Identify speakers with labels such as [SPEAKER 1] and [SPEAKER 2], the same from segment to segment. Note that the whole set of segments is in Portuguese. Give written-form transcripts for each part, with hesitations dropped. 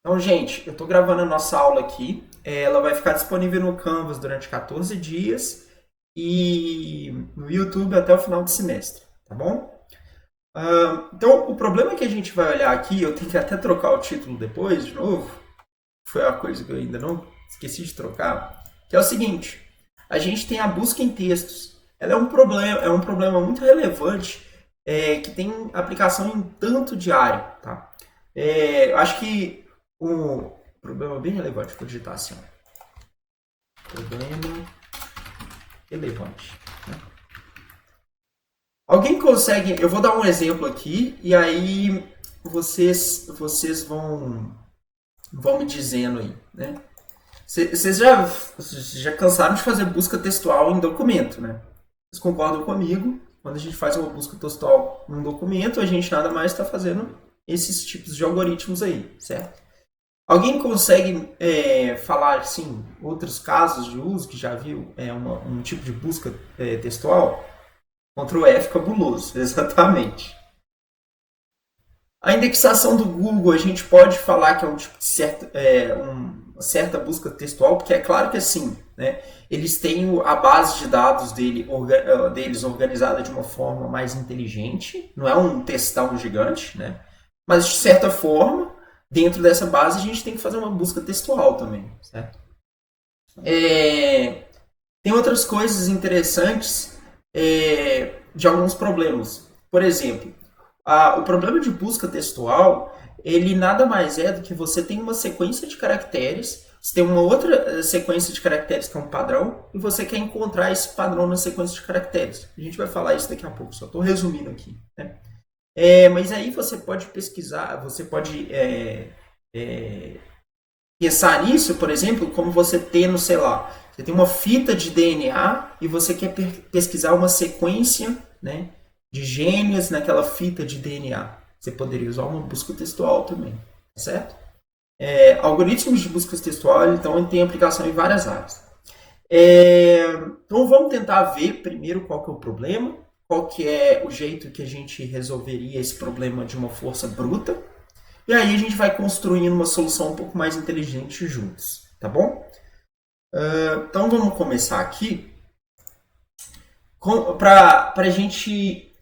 [SPEAKER 1] Então, gente, eu estou gravando a nossa aula aqui. Ela vai ficar disponível no Canvas durante 14 dias e no YouTube até o final do semestre, tá bom? Então, o problema que a gente vai olhar aqui, eu tenho que até trocar o título depois, de novo, foi uma coisa que eu ainda não esqueci de trocar, que é o seguinte: a gente tem a busca em textos. Ela é um problema muito relevante, que tem aplicação em tanto de área, tá? Eu acho que um problema bem relevante, vou digitar assim, ó. Problema relevante. Né? Alguém consegue. Eu vou dar um exemplo aqui e aí vocês vão me dizendo aí, né? Vocês já cansaram de fazer busca textual em documento, né? Vocês concordam comigo? Quando a gente faz uma busca textual num documento, a gente nada mais está fazendo esses tipos de algoritmos aí, certo? Alguém consegue falar, assim, outros casos de uso que já viu um tipo de busca textual? Ctrl F, cabuloso, exatamente. A indexação do Google, a gente pode falar que é um tipo de uma certa busca textual, porque é claro que assim, né, eles têm a base de dados deles organizada de uma forma mais inteligente, não é um textão gigante, né? Mas de certa forma, dentro dessa base, a gente tem que fazer uma busca textual também, certo? É, Tem outras coisas interessantes de alguns problemas. Por exemplo, o problema de busca textual, ele nada mais é do que você tem uma sequência de caracteres, você tem uma outra sequência de caracteres que é um padrão, e você quer encontrar esse padrão na sequência de caracteres. A gente vai falar isso daqui a pouco, só estou resumindo aqui. Né? Mas aí você pode pesquisar, você pode é, pensar nisso, por exemplo, como você tendo, sei lá, você tem uma fita de DNA e você quer pesquisar uma sequência, né, de genes naquela fita de DNA. Você poderia usar uma busca textual também, certo? Algoritmos de busca textual, então, tem aplicação em várias áreas. Então, vamos tentar ver primeiro qual que é o problema, qual que é o jeito que a gente resolveria esse problema de uma força bruta, e aí a gente vai construindo uma solução um pouco mais inteligente juntos, tá bom? Então vamos começar aqui para a gente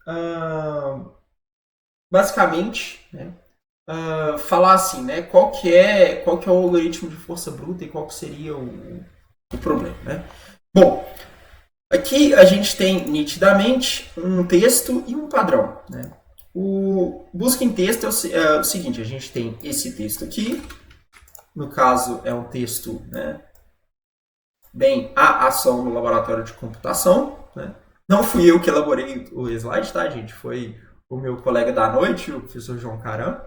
[SPEAKER 1] basicamente, né, falar assim, né, qual que é o algoritmo de força bruta e qual que seria o problema, né? Bom, aqui a gente tem nitidamente um texto e um padrão, né? O busca em texto é o seguinte: a gente tem esse texto aqui, no caso é um texto, né, bem, a ação no laboratório de computação. Né? Não fui eu que elaborei o slide, tá, gente? Foi o meu colega da noite, o professor João Caram.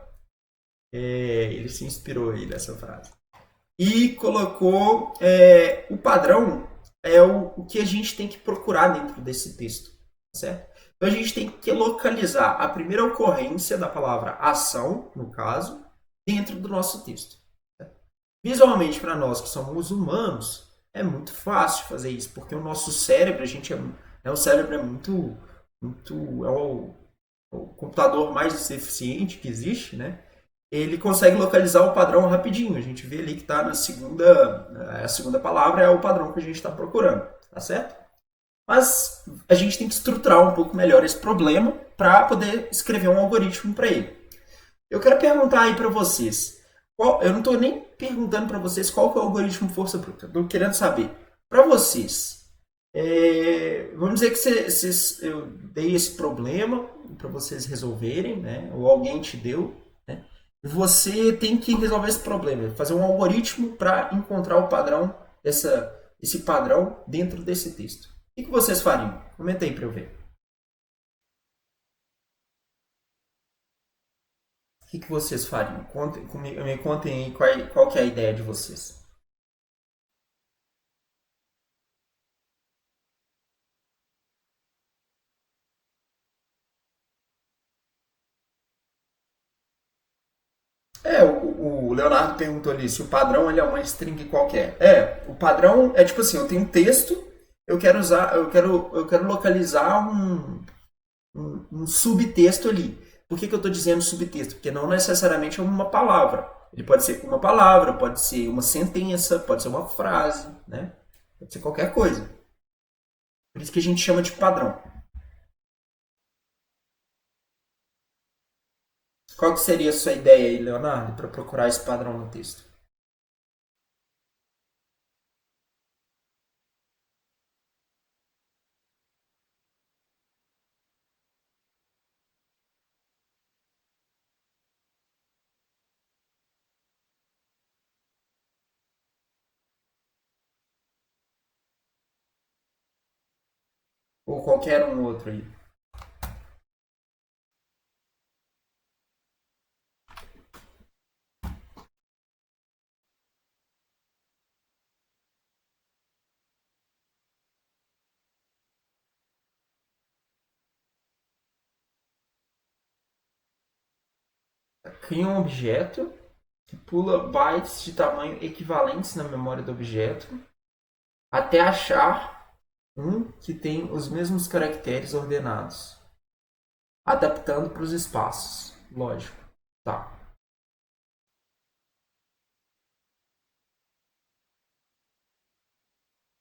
[SPEAKER 1] Ele se inspirou aí nessa frase. E colocou o padrão o que a gente tem que procurar dentro desse texto, certo? Então a gente tem que localizar a primeira ocorrência da palavra ação, no caso, dentro do nosso texto. Certo? Visualmente, para nós que somos humanos, é muito fácil fazer isso, porque o nosso cérebro, o cérebro é muito o computador mais eficiente que existe, né? Ele consegue localizar o padrão rapidinho. A gente vê ali que está a segunda palavra é o padrão que a gente está procurando, tá certo? Mas a gente tem que estruturar um pouco melhor esse problema para poder escrever um algoritmo para ele. Eu quero perguntar aí para vocês. Eu não estou nem perguntando para vocês qual que é o algoritmo força bruta. Estou querendo saber. Para vocês, vamos dizer que eu dei esse problema para vocês resolverem, né? Ou alguém te deu. Né? Você tem que resolver esse problema, fazer um algoritmo para encontrar o padrão, esse padrão dentro desse texto. O que vocês fariam? Comenta aí para eu ver. O que vocês fariam? Me contem aí qual que é a ideia de vocês. O Leonardo perguntou ali se o padrão ele é uma string qualquer. O padrão é tipo assim, eu tenho um texto, eu quero localizar um subtexto ali. Por que eu estou dizendo subtexto? Porque não necessariamente é uma palavra. Ele pode ser uma palavra, pode ser uma sentença, pode ser uma frase, né? Pode ser qualquer coisa. Por isso que a gente chama de padrão. Qual que seria a sua ideia aí, Leonardo, para procurar esse padrão no texto? Ou qualquer um outro aí? Cria um objeto que pula bytes de tamanho equivalentes na memória do objeto até achar um que tem os mesmos caracteres ordenados, adaptando para os espaços. Lógico. Tá.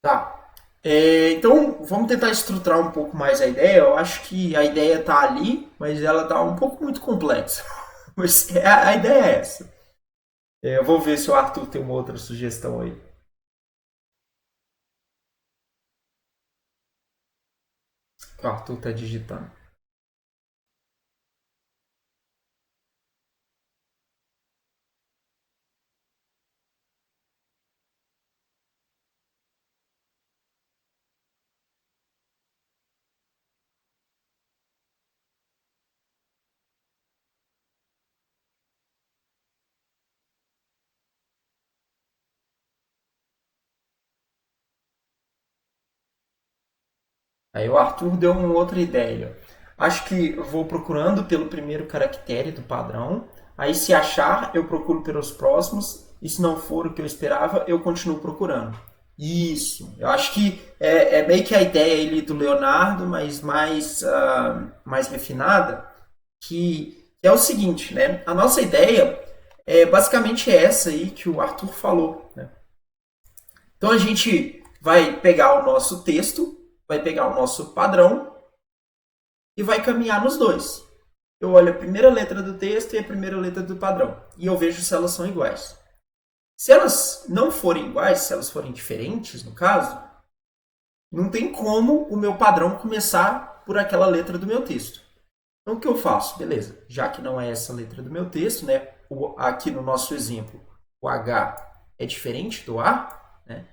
[SPEAKER 1] Tá. Então, vamos tentar estruturar um pouco mais a ideia. Eu acho que a ideia está ali, mas ela está um pouco muito complexa. Mas a ideia é essa. Eu vou ver se o Arthur tem uma outra sugestão aí. O Arthur está digitando. Aí o Arthur deu uma outra ideia. Acho que eu vou procurando pelo primeiro caractere do padrão. Aí, se achar, eu procuro pelos próximos. E se não for o que eu esperava, eu continuo procurando. Isso. Eu acho que é meio que a ideia ali do Leonardo, mas mais refinada, que é o seguinte, né? A nossa ideia é basicamente essa aí que o Arthur falou, né? Então a gente vai pegar o nosso texto, vai pegar o nosso padrão e vai caminhar nos dois. Eu olho a primeira letra do texto e a primeira letra do padrão. E eu vejo se elas são iguais. Se elas não forem iguais, se elas forem diferentes, no caso, não tem como o meu padrão começar por aquela letra do meu texto. Então, o que eu faço? Beleza, já que não é essa letra do meu texto, né? Aqui no nosso exemplo, o H é diferente do A, né?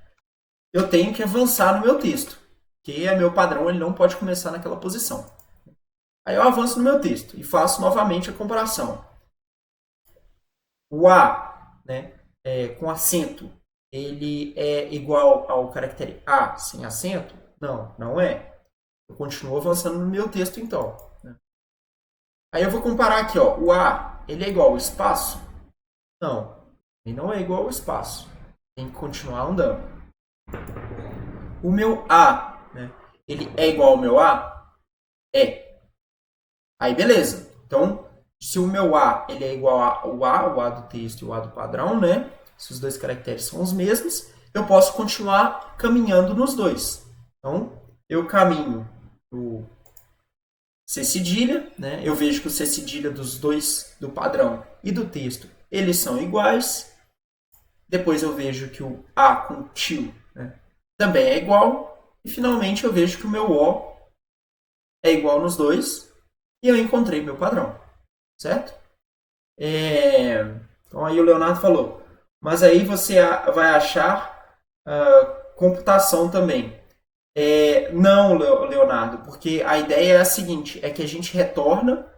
[SPEAKER 1] Eu tenho que avançar no meu texto, que é meu padrão, ele não pode começar naquela posição. Aí eu avanço no meu texto e faço novamente a comparação. O A, né, com acento, ele é igual ao caractere A sem acento? Não, não é. Eu continuo avançando no meu texto então. Né? Aí eu vou comparar aqui, ó, o A, ele é igual ao espaço? Não, ele não é igual ao espaço. Tem que continuar andando. O meu A, né, ele é igual ao meu A? É. Aí beleza. Então, se o meu A ele é igual ao A, o A do texto e o A do padrão, né? Se os dois caracteres são os mesmos, eu posso continuar caminhando nos dois. Então, eu caminho o C cedilha, né? Eu vejo que o C cedilha dos dois, do padrão e do texto, eles são iguais. Depois eu vejo que o A com tio, né, também é igual. E finalmente eu vejo que o meu O é igual nos dois. E eu encontrei meu padrão, certo? Então aí o Leonardo falou, mas aí você vai achar computação também. Não, Leonardo, porque a ideia é a seguinte, é que a gente retorna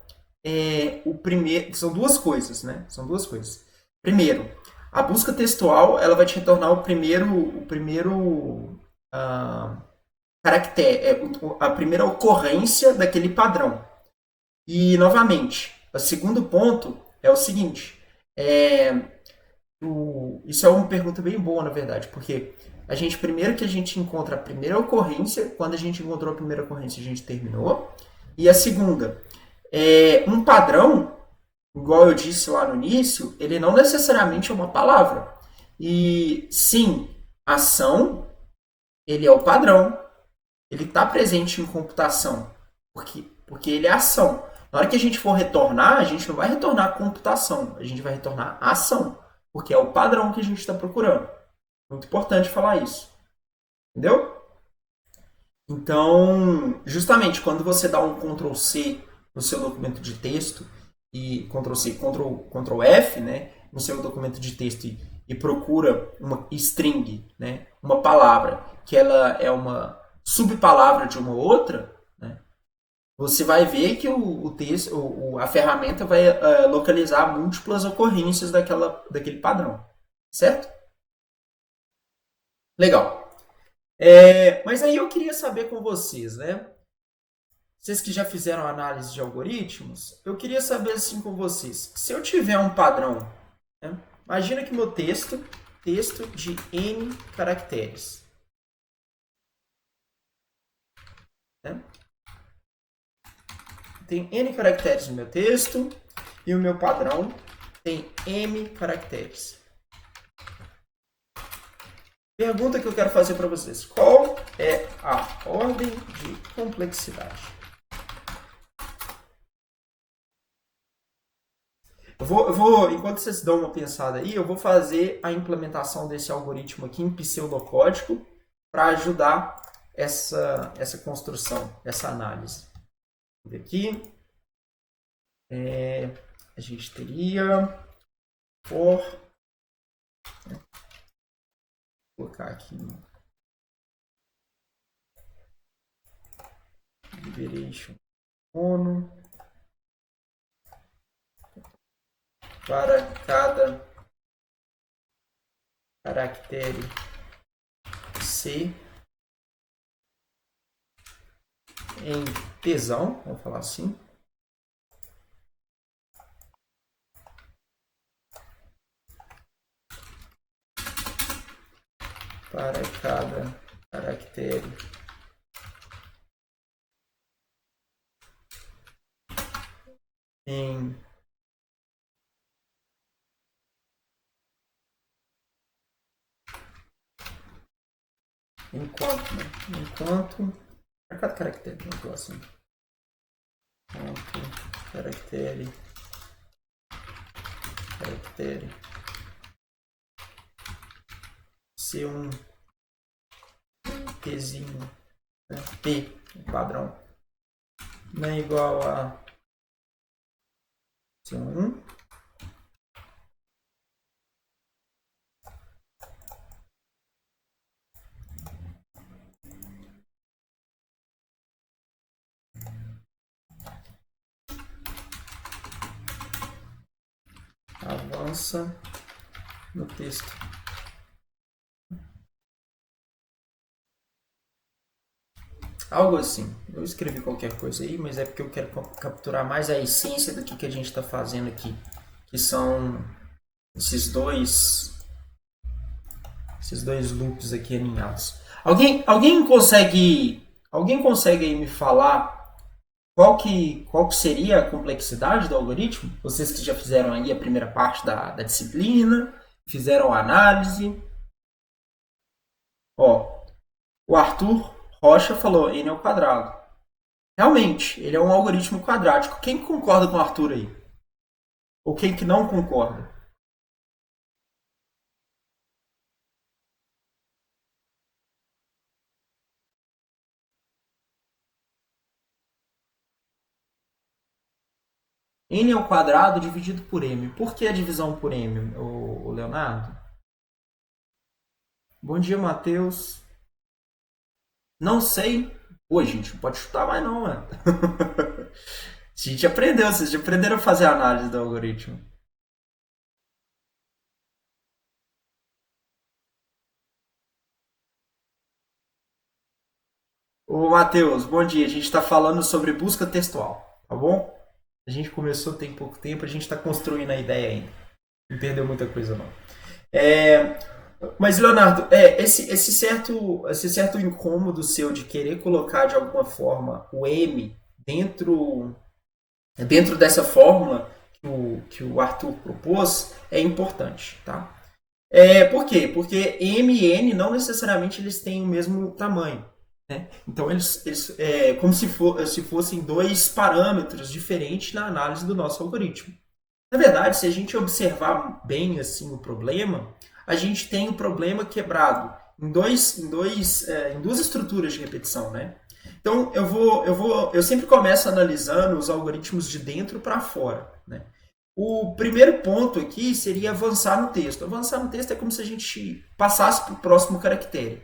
[SPEAKER 1] o primeiro... São duas coisas, né? São duas coisas. Primeiro, a busca textual ela vai te retornar o primeiro caractere, a primeira ocorrência daquele padrão. E, novamente, o segundo ponto é o seguinte, isso é uma pergunta bem boa, na verdade, porque primeiro que a gente encontra a primeira ocorrência, quando a gente encontrou a primeira ocorrência, a gente terminou, e a segunda, um padrão, igual eu disse lá no início, ele não necessariamente é uma palavra. E sim, ação, ele é o padrão. Ele está presente em computação, porque ele é ação. Na hora que a gente for retornar, a gente não vai retornar computação, a gente vai retornar ação, porque é o padrão que a gente está procurando. Muito importante falar isso. Entendeu? Então, justamente quando você dá um Ctrl C no seu documento de texto e Ctrl C, Ctrl F, né, no seu documento de texto e procura uma string, né, uma palavra que ela é uma subpalavra de uma outra, né, você vai ver que o texto, a ferramenta vai localizar múltiplas ocorrências daquele padrão, certo? Legal. Mas aí eu queria saber com vocês, né? Vocês que já fizeram análise de algoritmos, eu queria saber assim com vocês. Se eu tiver um padrão, né? Imagina que meu texto de N caracteres. Né? Tem N caracteres no meu texto e o meu padrão tem M caracteres. Pergunta que eu quero fazer para vocês. Qual é a ordem de complexidade? Enquanto vocês dão uma pensada aí, eu vou fazer a implementação desse algoritmo aqui em pseudocódigo para ajudar essa construção, essa análise. Aqui, a gente teria for, vou colocar aqui liberation mono para cada caractere C em tesão, vamos falar assim. Para cada caractere em enquanto para cada caractere, vamos falar assim. Enquanto caractere C1 Pzinho, né? P, padrão, não é igual a C1, avança no texto. Algo assim. Eu escrevi qualquer coisa aí, mas é porque eu quero capturar mais a essência do que a gente está fazendo aqui. Que são esses dois loops aqui alinhados. Alguém consegue aí me falar qual que seria a complexidade do algoritmo? Vocês que já fizeram aí a primeira parte da disciplina, fizeram a análise. Ó, o Arthur Rocha falou n ao quadrado. Realmente, ele é um algoritmo quadrático. Quem concorda com o Arthur aí? Ou quem que não concorda? N ao quadrado dividido por m. Por que a divisão por m, o Leonardo? Bom dia, Matheus. Não sei. Pô, gente, não pode chutar mais não, mano. A gente aprendeu, vocês já aprenderam a fazer a análise do algoritmo. Ô, Matheus, bom dia. A gente está falando sobre busca textual, tá bom? A gente começou tem pouco tempo, a gente está construindo a ideia ainda. Não perdeu muita coisa, não. Mas, Leonardo, esse certo incômodo seu de querer colocar de alguma forma o M dentro dessa fórmula que o Arthur propôs é importante, tá? Por quê? Porque M e N não necessariamente eles têm o mesmo tamanho. Né? Então, eles como se fossem dois parâmetros diferentes na análise do nosso algoritmo. Na verdade, se a gente observar bem assim o problema, a gente tem o problema quebrado em duas estruturas de repetição, né? Então, eu sempre começo analisando os algoritmos de dentro para fora, né? O primeiro ponto aqui seria avançar no texto. Avançar no texto é como se a gente passasse para o próximo caractere.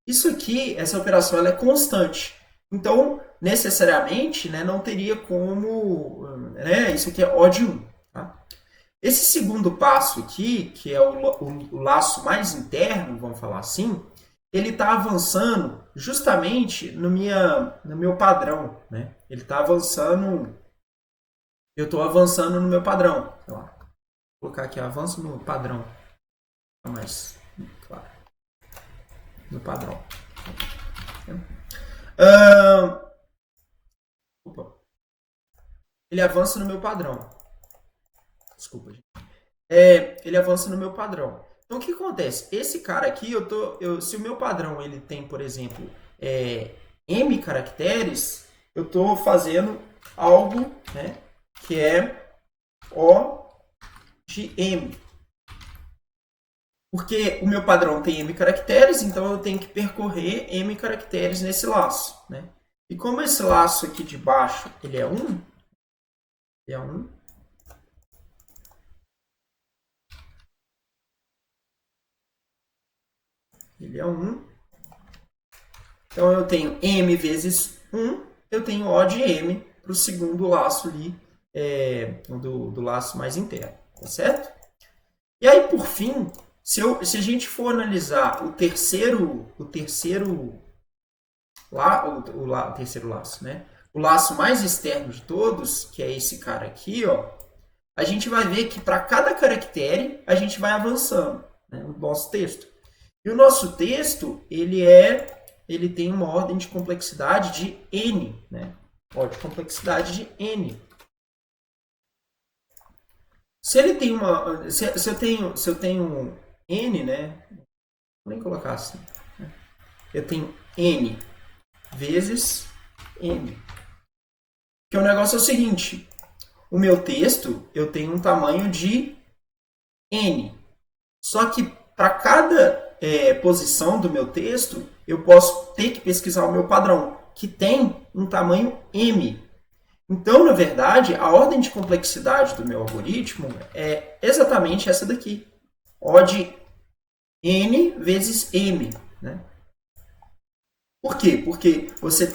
[SPEAKER 1] Isso aqui, essa operação, ela é constante. Então, necessariamente, né, não teria como... Né, isso aqui é O de 1. Tá? Esse segundo passo aqui, que é o laço mais interno, vamos falar assim, ele está avançando justamente no meu padrão. Né? Ele está avançando... Eu estou avançando no meu padrão. Sei lá. Vou colocar aqui, avanço no padrão. Mais claro. No padrão. Opa. Ele avança no meu padrão. Desculpa, gente. Ele avança no meu padrão. Então, o que acontece? Esse cara aqui, se o meu padrão ele tem, por exemplo, M caracteres, eu estou fazendo algo, né, que é O de M. Porque o meu padrão tem M caracteres, então eu tenho que percorrer M caracteres nesse laço. Né? E como esse laço aqui de baixo ele é 1, então eu tenho M vezes 1, eu tenho O de M para o segundo laço ali, do laço mais interno. Tá certo? E aí, por fim, se a gente for analisar o terceiro laço, né? O laço mais externo de todos, que é esse cara aqui, ó, a gente vai ver que para cada caractere a gente vai avançando, né, no nosso texto. E o nosso texto, ele tem uma ordem de complexidade de N, né? Ordem de complexidade de N. Se ele tem uma, se eu tenho N, né? Vou nem colocar assim. Eu tenho N vezes N. Que o negócio é o seguinte: o meu texto eu tenho um tamanho de N. Só que para cada posição do meu texto, eu posso ter que pesquisar o meu padrão, que tem um tamanho M. Então, na verdade, a ordem de complexidade do meu algoritmo é exatamente essa daqui. O de N vezes M. Né? Por quê? Porque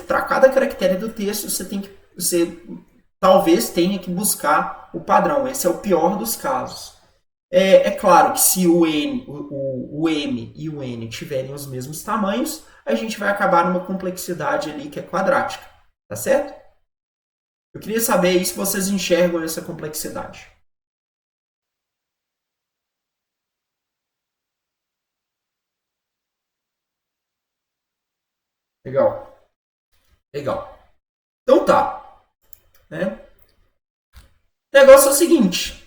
[SPEAKER 1] para cada caractere do texto, você talvez tenha que buscar o padrão. Esse é o pior dos casos. É claro que se o M e o N tiverem os mesmos tamanhos, a gente vai acabar numa complexidade ali que é quadrática. Tá certo? Eu queria saber aí se vocês enxergam essa complexidade. Legal. Legal. Então tá. Né? O negócio é o seguinte.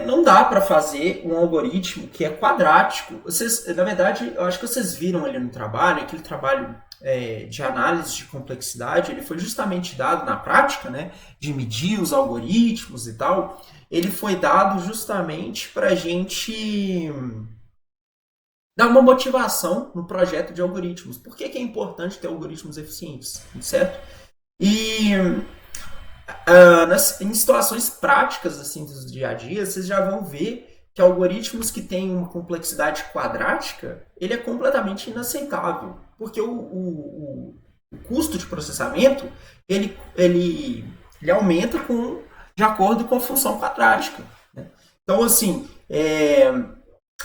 [SPEAKER 1] Não dá para fazer um algoritmo que é quadrático. Na verdade, eu acho que vocês viram ali no trabalho, aquele trabalho de análise de complexidade, ele foi justamente dado na prática, né, de medir os algoritmos e tal. Ele foi dado justamente para a gente dar uma motivação no projeto de algoritmos. Por que é importante ter algoritmos eficientes, certo? E em situações práticas assim do dia a dia, vocês já vão ver que algoritmos que têm uma complexidade quadrática, ele é completamente inaceitável, porque o custo de processamento ele aumenta de acordo com a função quadrática. Né? Então, assim,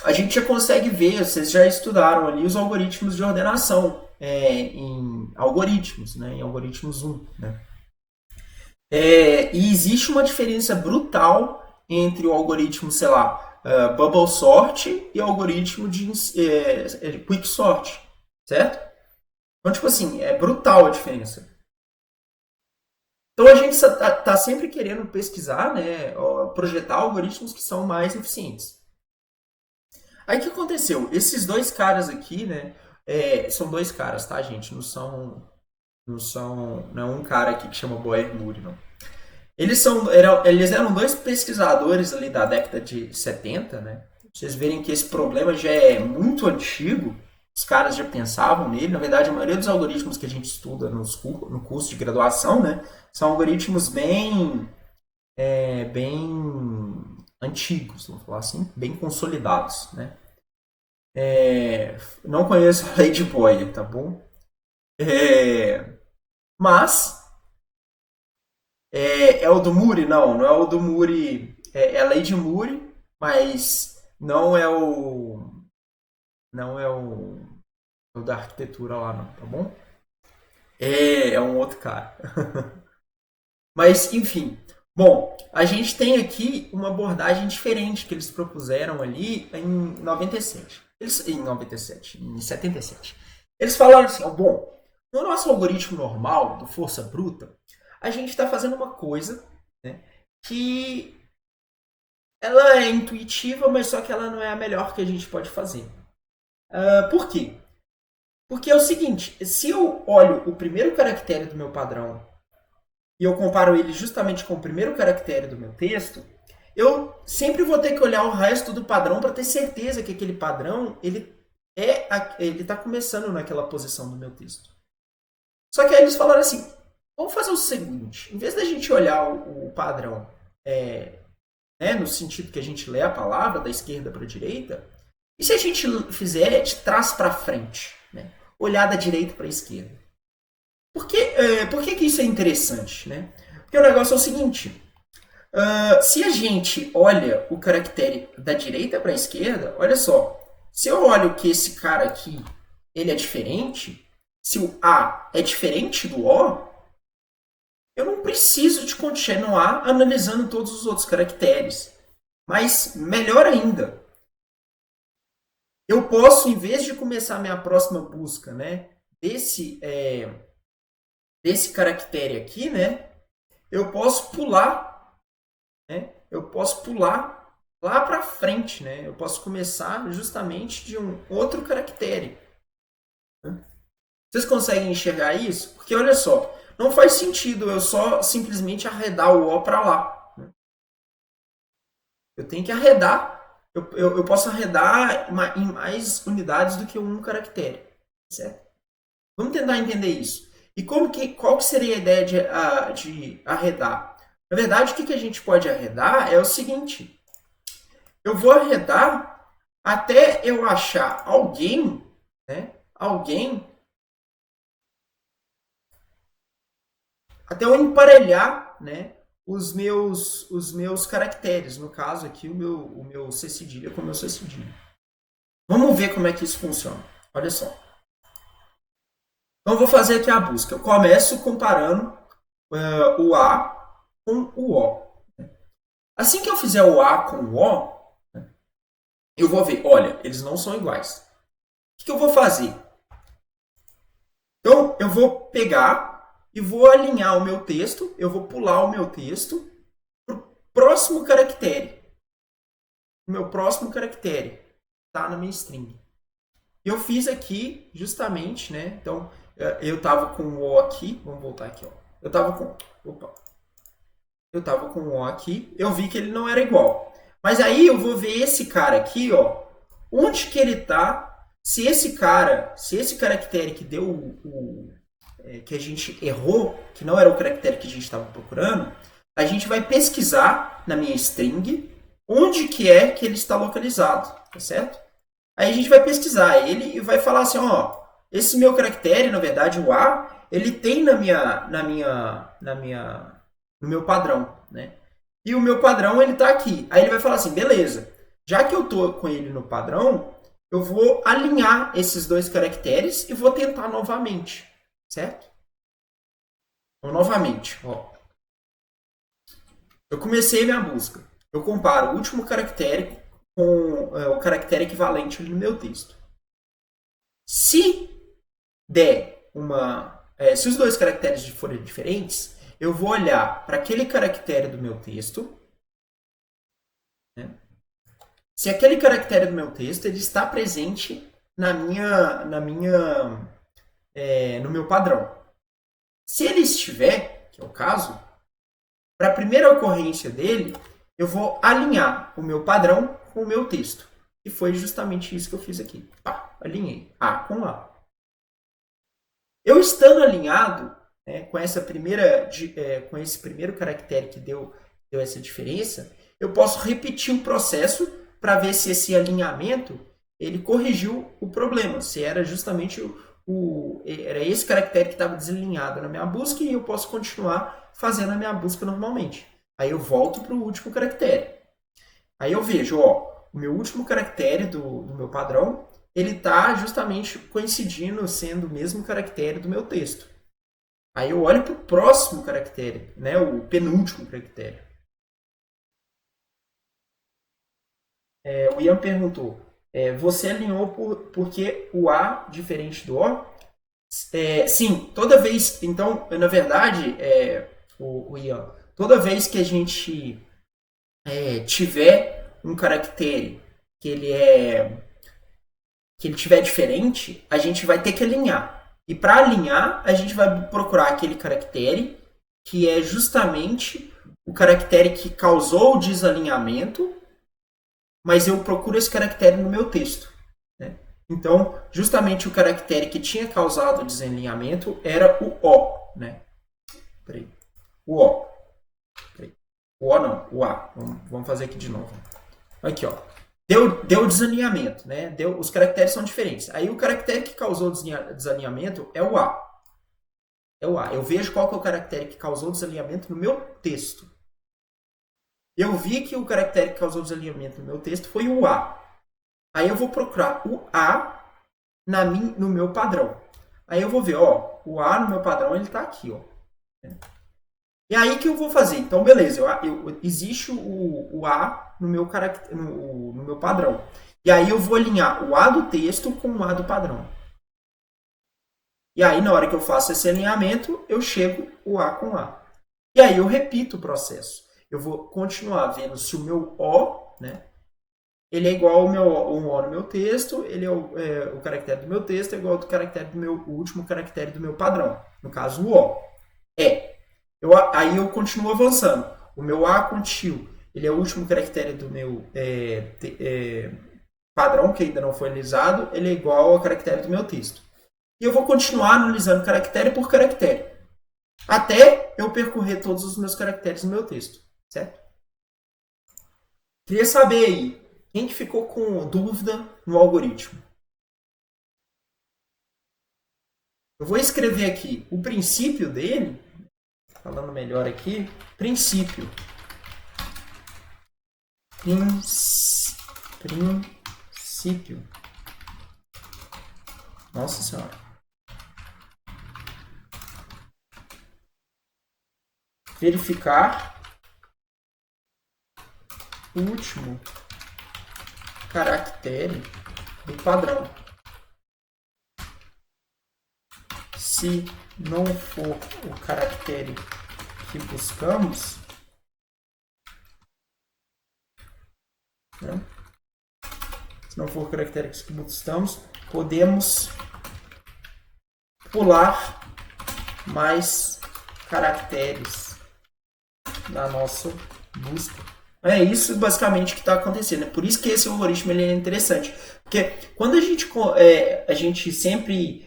[SPEAKER 1] a gente já consegue ver, vocês já estudaram ali os algoritmos de ordenação em algoritmos, né? Em algoritmos 1. Né? E existe uma diferença brutal entre o algoritmo, sei lá, bubble sort e o algoritmo de quick sort, certo? Então, tipo assim, é brutal a diferença. Então a gente está sempre querendo pesquisar, né, projetar algoritmos que são mais eficientes. Aí o que aconteceu? Esses dois caras aqui, né, são dois caras, tá, gente? Não é um cara aqui que chama Boyer-Muri, não. Eles eram dois pesquisadores ali da década de 70, né? Vocês verem que esse problema já é muito antigo, os caras já pensavam nele. Na verdade, a maioria dos algoritmos que a gente estuda no curso de graduação, né, são algoritmos bem antigos, vamos falar assim, bem consolidados, né? Não conheço a lei de Boyer, tá bom? Mas é o do Muri? Não é o do Muri. É a lei de Muri, mas não é o da arquitetura lá, não, tá bom? É um outro cara. Mas, enfim. Bom, a gente tem aqui uma abordagem diferente que eles propuseram ali em 97. Em 77. Eles falaram assim, bom, no nosso algoritmo normal, do força bruta, a gente está fazendo uma coisa, né, que ela é intuitiva, mas só que ela não é a melhor que a gente pode fazer. Por quê? Porque é o seguinte, se eu olho o primeiro caractere do meu padrão e eu comparo ele justamente com o primeiro caractere do meu texto, eu sempre vou ter que olhar o resto do padrão para ter certeza que aquele padrão ele está começando naquela posição do meu texto. Só que aí eles falaram assim, vamos fazer o seguinte, em vez da gente olhar o padrão no sentido que a gente lê a palavra, da esquerda para a direita, e se a gente fizer de trás para frente, né? Olhar da direita para a esquerda? Por que isso é interessante? Né? Porque o negócio é o seguinte, se a gente olha o caractere da direita para a esquerda, olha só, se eu olho que esse cara aqui ele é diferente, se o A é diferente do O, eu não preciso de continuar analisando todos os outros caracteres. Mas, melhor ainda, eu posso, em vez de começar a minha próxima busca, né, desse caractere aqui, né, eu posso pular, né, lá para frente, né, eu posso começar justamente de um outro caractere. Vocês conseguem enxergar isso? Porque, olha só, não faz sentido eu só simplesmente arredar o O para lá. Né? Eu tenho que arredar. Eu posso arredar em mais unidades do que um caractere. Certo? Vamos tentar entender isso. E qual que seria a ideia de arredar? Na verdade, o que a gente pode arredar é o seguinte. Eu vou arredar até eu achar alguém, né? Até eu emparelhar, né, os meus caracteres. No caso aqui, o meu C cedilha com o meu C cedilha. Vamos ver como é que isso funciona. Olha só. Então, eu vou fazer aqui a busca. Eu começo comparando o A com o O. Assim que eu fizer o A com o O, eu vou ver, olha, eles não são iguais. O que eu vou fazer? Então, eu vou pegar e vou alinhar o meu texto, eu vou pular o meu texto para o próximo caractere. O meu próximo caractere está na minha string. Eu fiz aqui justamente, né? Então, eu estava com o O aqui. Vamos voltar aqui, ó. Eu estava com o O aqui. Eu vi que ele não era igual. Mas aí eu vou ver esse cara aqui, ó. Onde que ele está? Se esse caractere que deu que a gente errou, que não era o caractere que a gente estava procurando, a gente vai pesquisar na minha string onde que é que ele está localizado, tá certo? Aí a gente vai pesquisar ele e vai falar assim, ó, esse meu caractere, na verdade o A, ele tem no meu padrão, né? E o meu padrão ele está aqui. Aí ele vai falar assim, beleza, já que eu tô com ele no padrão, eu vou alinhar esses dois caracteres e vou tentar novamente. Certo? Então, novamente, ó. Eu comecei minha busca. Eu comparo o último caractere com o caractere equivalente no meu texto. Se der se os dois caracteres forem diferentes, eu vou olhar para aquele caractere do meu texto, né? Se aquele caractere do meu texto ele está presente no meu padrão. Se ele estiver, que é o caso, para a primeira ocorrência dele, eu vou alinhar o meu padrão com o meu texto. E foi justamente isso que eu fiz aqui. Pá, alinhei A com A. Eu estando alinhado, né, com esse primeiro caractere que deu essa diferença, eu posso repetir o processo para ver se esse alinhamento ele corrigiu o problema, se era justamente era esse caractere que estava desalinhado na minha busca e eu posso continuar fazendo a minha busca normalmente. Aí eu volto para o último caractere. Aí eu vejo, ó, o meu último caractere do meu padrão, ele está justamente coincidindo, sendo o mesmo caractere do meu texto. Aí eu olho para o próximo caractere, né, o penúltimo caractere. O Ian perguntou, você alinhou porque o A diferente do O? Sim, toda vez. Então, na verdade, o Ian, toda vez que a gente tiver um caractere que ele tiver diferente, a gente vai ter que alinhar. E para alinhar, a gente vai procurar aquele caractere que é justamente o caractere que causou o desalinhamento, mas eu procuro esse caractere no meu texto. Né? Então, justamente o caractere que tinha causado o desalinhamento era o O. Né? Peraí. O O. Peraí. O O não, o A. Vamos fazer aqui de novo. Aqui, ó. Deu desalinhamento, né? Os caracteres são diferentes. Aí o caractere que causou o desalinhamento é o A. É o A. Eu vejo qual que é o caractere que causou o desalinhamento no meu texto. Eu vi que o caractere que causou o desalinhamento no meu texto foi o A. Aí eu vou procurar o A no meu padrão. Aí eu vou ver, ó, o A no meu padrão ele está aqui, ó. E aí que eu vou fazer? Então, beleza, existe o A no meu, no meu padrão. E aí eu vou alinhar o A do texto com o A do padrão. E aí, na hora que eu faço esse alinhamento, eu chego o A com A. E aí eu repito o processo. Eu vou continuar vendo se o meu O, né, ele é igual ao um O no meu texto, ele o caractere do meu texto é igual ao caractere o último caractere do meu padrão. No caso, o O. Aí eu continuo avançando. O meu A com tio, ele é o último caractere do meu padrão, que ainda não foi analisado, ele é igual ao caractere do meu texto. E eu vou continuar analisando caractere por caractere, até eu percorrer todos os meus caracteres no meu texto, certo? Queria saber aí, quem que ficou com dúvida no algoritmo? Eu vou escrever aqui o princípio dele, falando melhor aqui, princípio. Princípio. Nossa Senhora. Verificar o último caractere do padrão. Se não for o caractere que buscamos, né? Se não for o caractere que buscamos, podemos pular mais caracteres na nossa busca. É isso basicamente que está acontecendo. É por isso que esse algoritmo ele é interessante. Porque quando a gente sempre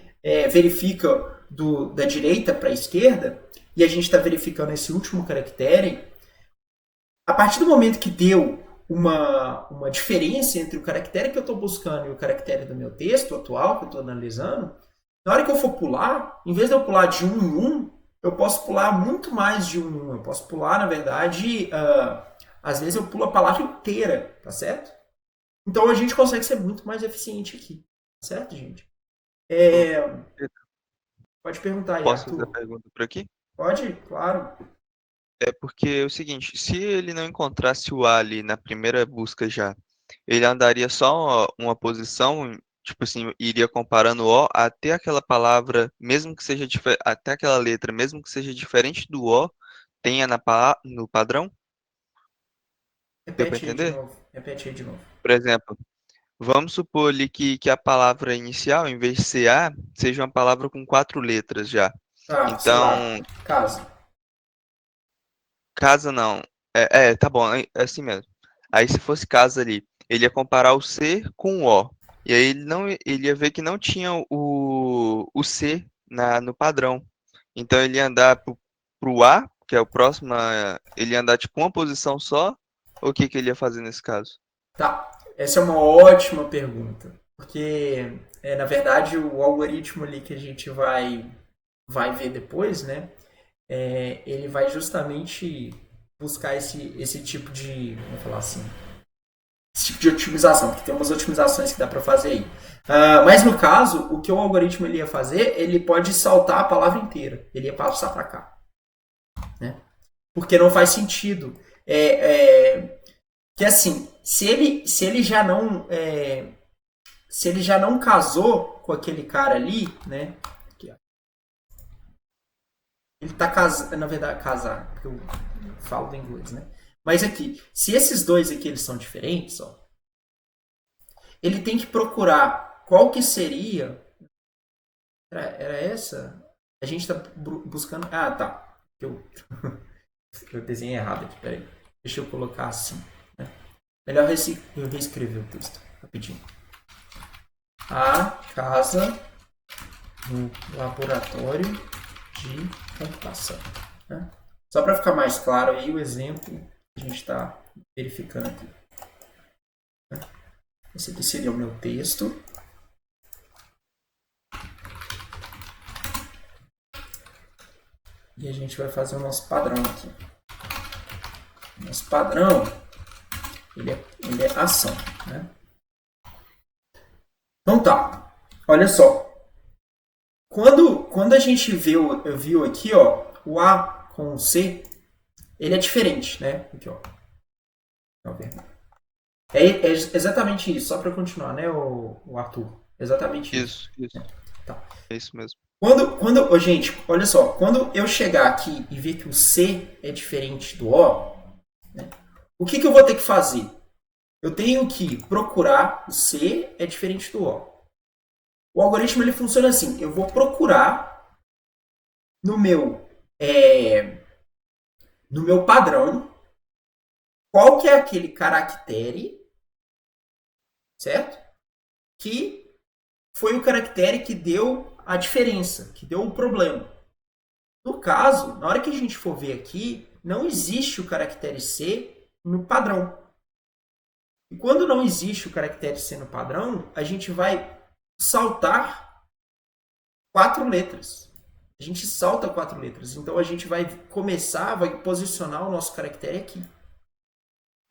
[SPEAKER 1] verifica da direita para a esquerda, e a gente está verificando esse último caractere, a partir do momento que deu uma diferença entre o caractere que eu estou buscando e o caractere do meu texto atual, que eu estou analisando, na hora que eu for pular, em vez de eu pular de um em um, eu posso pular muito mais de um em um. Eu posso pular, na verdade, às vezes eu pulo a palavra inteira, tá certo? Então a gente consegue ser muito mais eficiente aqui, tá certo, gente? Pode perguntar aí,
[SPEAKER 2] Posso fazer a
[SPEAKER 1] Arthur.
[SPEAKER 2] pergunta por aqui?
[SPEAKER 1] Pode? Claro.
[SPEAKER 2] É porque é o seguinte, se ele não encontrasse o A ali na primeira busca já, ele andaria só uma posição, tipo assim, iria comparando o até aquela palavra, mesmo que seja até aquela letra, mesmo que seja diferente do O, tenha no padrão? Deu para
[SPEAKER 1] Repete aí de
[SPEAKER 2] entender?
[SPEAKER 1] novo. Repete aí de novo.
[SPEAKER 2] Por exemplo, vamos supor ali que a palavra inicial, em vez de ser A, seja uma palavra com 4 letras já.
[SPEAKER 1] Ah, sei lá.
[SPEAKER 2] Então,
[SPEAKER 1] Casa.
[SPEAKER 2] casa não. Tá bom, é assim mesmo. Aí se fosse casa ali, ele ia comparar o C com o O. E aí ele ia ver que não tinha o C no padrão. Então ele ia andar pro A, que é o próximo, ele ia andar tipo uma posição só, ou o que que ele ia fazer nesse caso?
[SPEAKER 1] Tá. Essa é uma ótima pergunta. Porque, na verdade, o algoritmo ali que a gente vai ver depois, né? Ele vai justamente buscar esse tipo de, vamos falar assim, esse tipo de otimização, porque tem umas otimizações que dá para fazer aí. Mas no caso, o que o algoritmo ele ia fazer, ele pode saltar a palavra inteira, ele ia passar para cá, né? Porque não faz sentido. Que assim, se ele já não se ele já não casou com aquele cara ali, né? Aqui, ó. Ele tá casando, na verdade, casar, porque eu falo do inglês, né? Mas aqui, se esses dois aqui eles são diferentes, ó, ele tem que procurar qual que seria. Era essa? A gente tá buscando. Ah, tá. Eu desenhei errado aqui, peraí. Deixa eu colocar assim. Né? Melhor eu reescrever o texto rapidinho. A casa no laboratório de computação. Né? Só para ficar mais claro aí o exemplo que a gente está verificando aqui. Esse aqui seria o meu texto. E a gente vai fazer o nosso padrão aqui. O nosso padrão, ele é ação. Né? Então tá, olha só. Quando a gente viu aqui, ó, o A com o C, ele é diferente, né? Aqui, ó. É exatamente isso, só para continuar, né, o Arthur? Exatamente isso.
[SPEAKER 2] Isso.
[SPEAKER 1] Tá.
[SPEAKER 2] É isso mesmo.
[SPEAKER 1] Gente, olha só, quando eu chegar aqui e ver que o C é diferente do O, né, o que eu vou ter que fazer? Eu tenho que procurar o C é diferente do O. O algoritmo ele funciona assim, eu vou procurar no meu, no meu padrão qual que é aquele caractere, certo? Que foi o caractere que deu a diferença, que deu o problema. No caso, na hora que a gente for ver aqui, não existe o caractere C no padrão. E quando não existe o caractere C no padrão, a gente vai saltar 4 letras. A gente salta 4 letras. Então a gente vai começar, vai posicionar o nosso caractere aqui.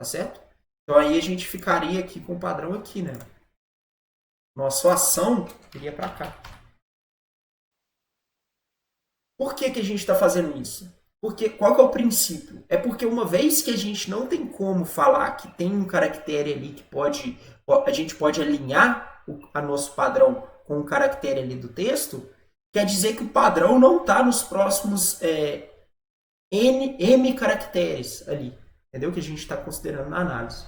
[SPEAKER 1] Tá certo? Então aí a gente ficaria aqui com o padrão aqui, né? Nossa ação iria para cá. Por que a gente está fazendo isso? Porque qual que é o princípio? É porque uma vez que a gente não tem como falar que tem um caractere ali que a gente pode alinhar a nosso padrão com o caractere ali do texto, quer dizer que o padrão não está nos próximos M caracteres ali, entendeu? Que a gente está considerando na análise.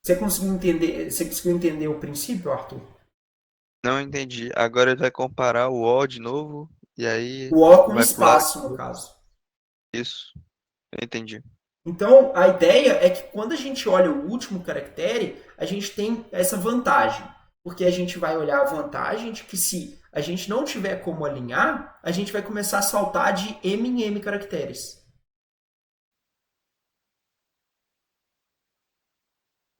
[SPEAKER 1] Você conseguiu entender o princípio, Arthur?
[SPEAKER 2] Não entendi. Agora ele vai comparar o O de novo, e aí
[SPEAKER 1] O O com
[SPEAKER 2] vai pro lado.
[SPEAKER 1] espaço, no caso.
[SPEAKER 2] Isso, eu entendi.
[SPEAKER 1] Então, a ideia é que quando a gente olha o último caractere, a gente tem essa vantagem. Porque a gente vai olhar a vantagem de que se a gente não tiver como alinhar, a gente vai começar a saltar de M em M caracteres.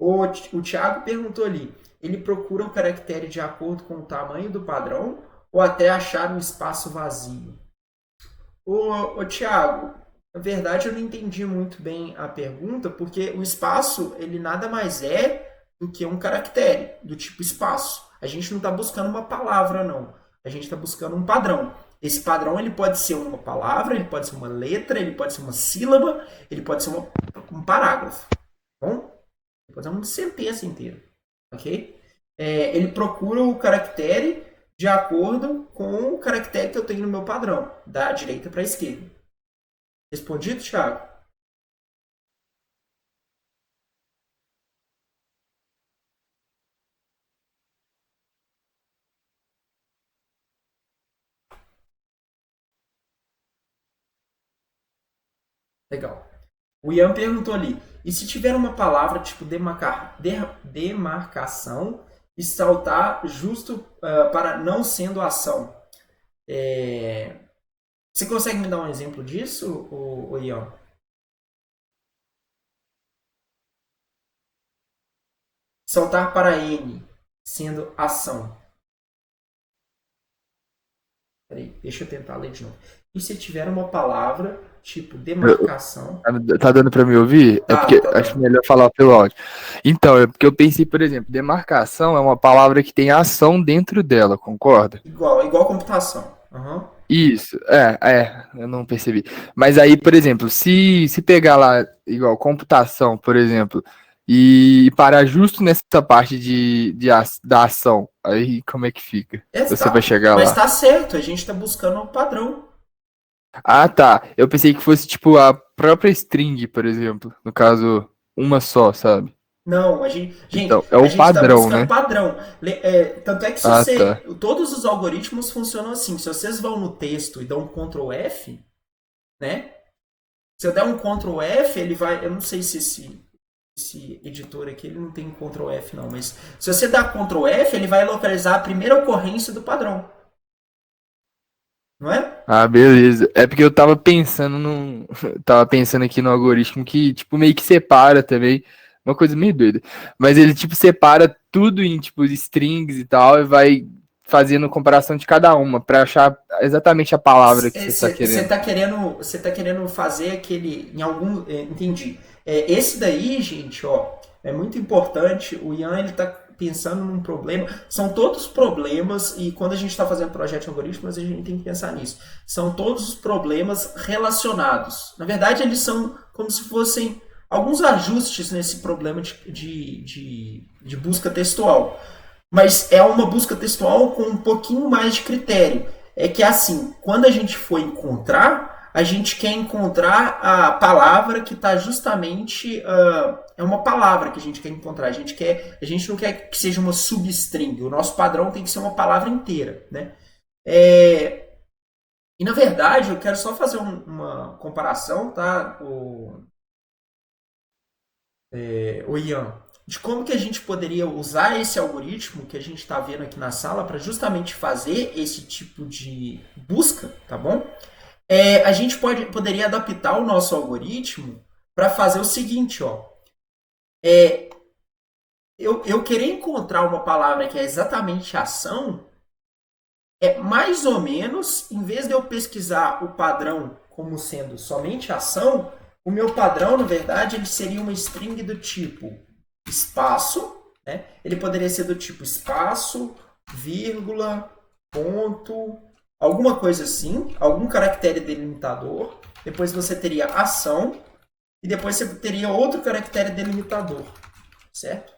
[SPEAKER 1] O Thiago perguntou ali, ele procura o caractere de acordo com o tamanho do padrão ou até achar um espaço vazio? Ô Thiago, na verdade eu não entendi muito bem a pergunta, porque o espaço ele nada mais é do que um caractere, do tipo espaço. A gente não está buscando uma palavra, não. A gente está buscando um padrão. Esse padrão ele pode ser uma palavra, ele pode ser uma letra, ele pode ser uma sílaba, ele pode ser um parágrafo. Tá bom? Ele pode ser uma sentença inteira. Ok? Ele procura o caractere de acordo com o caractere que eu tenho no meu padrão, da direita para a esquerda. Respondido, Thiago? Legal. O Ian perguntou ali, e se tiver uma palavra tipo demarcação e saltar justo para não sendo ação? É, Você consegue me dar um exemplo disso, Ian? Saltar para N, sendo ação. Peraí, deixa eu tentar ler de novo. E se tiver uma palavra tipo demarcação?
[SPEAKER 3] Tá dando pra me ouvir? É
[SPEAKER 1] Tá,
[SPEAKER 3] porque
[SPEAKER 1] tá
[SPEAKER 3] acho
[SPEAKER 1] dando.
[SPEAKER 3] melhor falar pelo áudio. Então, é porque eu pensei, por exemplo, demarcação é uma palavra que tem ação dentro dela, concorda?
[SPEAKER 1] Igual computação. Aham.
[SPEAKER 3] Isso, eu não percebi. Mas aí, por exemplo, se pegar lá, igual computação, por exemplo, e parar justo nessa parte da ação, aí como é que fica? Você vai chegar
[SPEAKER 1] Mas
[SPEAKER 3] lá.
[SPEAKER 1] tá certo, a gente tá buscando um padrão.
[SPEAKER 3] Ah, tá. Eu pensei que fosse tipo a própria string, por exemplo. No caso, uma só, sabe?
[SPEAKER 1] Não,
[SPEAKER 3] Então,
[SPEAKER 1] gente,
[SPEAKER 3] é
[SPEAKER 1] a
[SPEAKER 3] o
[SPEAKER 1] gente está
[SPEAKER 3] padrão,
[SPEAKER 1] buscando
[SPEAKER 3] né?
[SPEAKER 1] padrão. Tanto é que se
[SPEAKER 3] Ah,
[SPEAKER 1] você.
[SPEAKER 3] tá.
[SPEAKER 1] Todos os algoritmos funcionam assim. Se vocês vão no texto e dão um Ctrl F, né? Se eu der um Ctrl F, ele vai. Eu não sei se esse editor aqui ele não tem Ctrl F, não, mas se você dar Ctrl F, ele vai localizar a primeira ocorrência do padrão. Não é?
[SPEAKER 3] Ah, beleza. É porque eu tava pensando num. Tava pensando aqui no algoritmo que, tipo, meio que separa também. Uma coisa meio doida. Mas ele, tipo, separa tudo em, tipo, strings e tal, e vai fazendo comparação de cada uma, pra achar exatamente a palavra que você tá
[SPEAKER 1] Você
[SPEAKER 3] querendo.
[SPEAKER 1] está querendo, você tá querendo fazer aquele em algum, entendi. Esse daí, gente, ó, é muito importante. O Ian ele está pensando num problema. São todos problemas e quando a gente está fazendo projeto de algoritmos a gente tem que pensar nisso. São todos os problemas relacionados. Na verdade, eles são como se fossem alguns ajustes nesse problema de busca textual. Mas é uma busca textual com um pouquinho mais de critério. É que assim, quando a gente for encontrar, a gente quer encontrar a palavra que está justamente. É uma palavra que a gente quer encontrar. A gente não quer que seja uma substring. O nosso padrão tem que ser uma palavra inteira. Né? É, e na verdade, eu quero só fazer uma comparação, tá? O Ian, de como que a gente poderia usar esse algoritmo que a gente está vendo aqui na sala para justamente fazer esse tipo de busca, tá bom? A gente poderia adaptar o nosso algoritmo para fazer o seguinte, ó. Eu querer encontrar uma palavra que é exatamente ação, mais ou menos, em vez de eu pesquisar o padrão como sendo somente ação, o meu padrão, na verdade, ele seria uma string do tipo espaço, né? Ele poderia ser do tipo espaço, vírgula, ponto, alguma coisa assim, algum caractere delimitador. Depois você teria ação e depois você teria outro caractere delimitador, certo?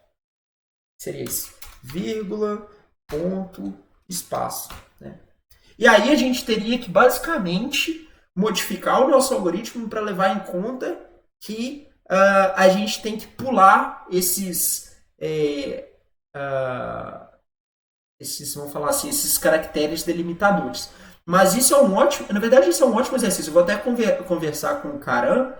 [SPEAKER 1] Seria isso, vírgula, ponto, espaço. Né? E aí a gente teria que basicamente modificar o nosso algoritmo para levar em conta que a gente tem que pular vamos falar assim, esses caracteres delimitadores. Mas isso é um ótimo, na verdade isso é um ótimo exercício. Eu vou até conversar com o Karan,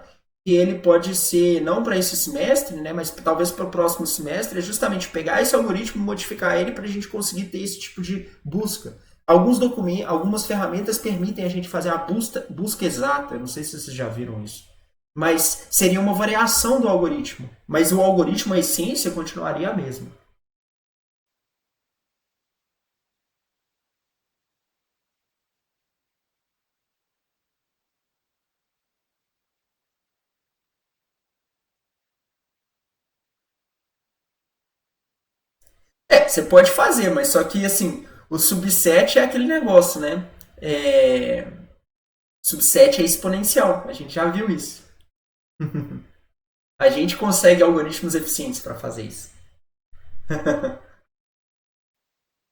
[SPEAKER 1] que ele pode ser, não para esse semestre, né, mas talvez para o próximo semestre, é justamente pegar esse algoritmo e modificar ele para a gente conseguir ter esse tipo de busca. Alguns documentos, algumas ferramentas permitem a gente fazer a busca exata. Não sei se vocês já viram isso. Mas seria uma variação do algoritmo. Mas o algoritmo, a essência, continuaria a mesma. Você pode fazer, mas só que assim, o subset é aquele negócio, né? Subset é exponencial. A gente já viu isso. A gente consegue algoritmos eficientes para fazer isso.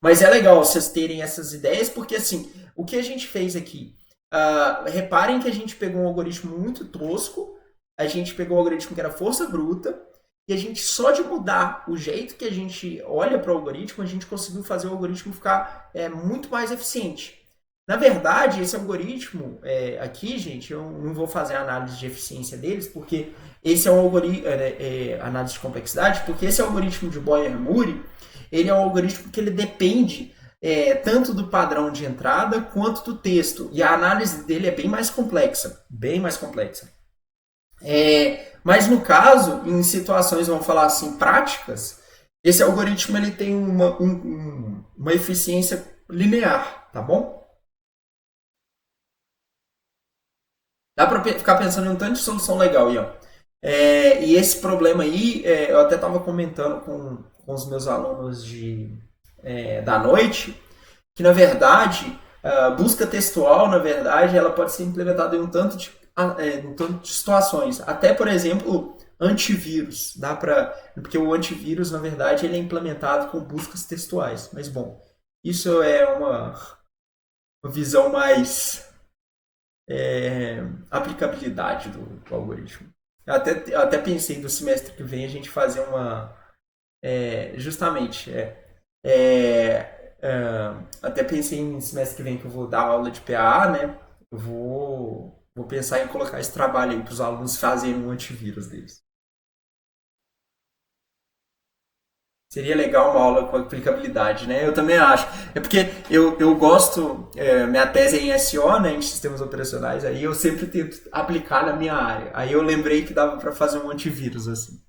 [SPEAKER 1] Mas é legal vocês terem essas ideias, porque assim, o que a gente fez aqui? reparem que a gente pegou um algoritmo muito tosco, a gente pegou um algoritmo que era força bruta, e a gente só de mudar o jeito que a gente olha para o algoritmo, a gente conseguiu fazer o algoritmo ficar muito mais eficiente. Na verdade, esse algoritmo aqui, gente, eu não vou fazer a análise de eficiência deles, porque esse é um algoritmo, análise de complexidade, porque esse algoritmo de Boyer-Muri, ele é um algoritmo que ele depende tanto do padrão de entrada quanto do texto, e a análise dele é bem mais complexa, mas no caso, em situações, vamos falar assim, práticas, esse algoritmo ele tem uma eficiência linear, tá bom? Dá para ficar pensando em um tanto de solução legal aí, ó. E esse problema aí, eu até estava comentando com os meus alunos da noite, que na verdade, a busca textual, na verdade, ela pode ser implementada em um tanto de situações. Até, por exemplo, antivírus. Porque o antivírus, na verdade, ele é implementado com buscas textuais. Mas, bom, isso é uma visão mais aplicabilidade do algoritmo. Eu até pensei no semestre que vem a gente fazer justamente. Até pensei no semestre que vem que eu vou dar aula de PA, né? Eu vou pensar em colocar esse trabalho aí para os alunos fazerem um antivírus deles. Seria legal uma aula com aplicabilidade, né? Eu também acho. É porque eu gosto, minha tese é em SO, né, em sistemas operacionais, aí eu sempre tento aplicar na minha área. Aí eu lembrei que dava para fazer um antivírus assim.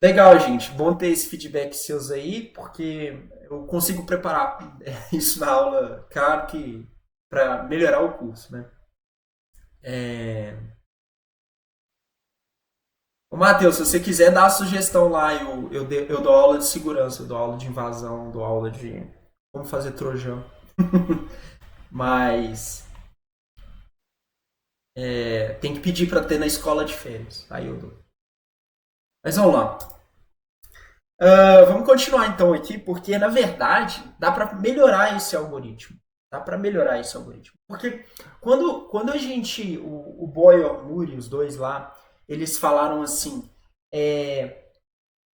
[SPEAKER 1] Legal, gente. Bom ter esse feedback seus aí, porque eu consigo preparar isso na aula, claro que para melhorar o curso, né? Ô, Matheus, se você quiser dar a sugestão lá, eu dou aula de segurança, eu dou aula de invasão, dou aula de como fazer trojan. Mas tem que pedir para ter na escola de férias. Aí eu dou. Mas vamos lá. Vamos continuar então aqui, porque na verdade dá para melhorar esse algoritmo. Porque quando a gente, o Boy e o Muri, os dois lá, eles falaram assim,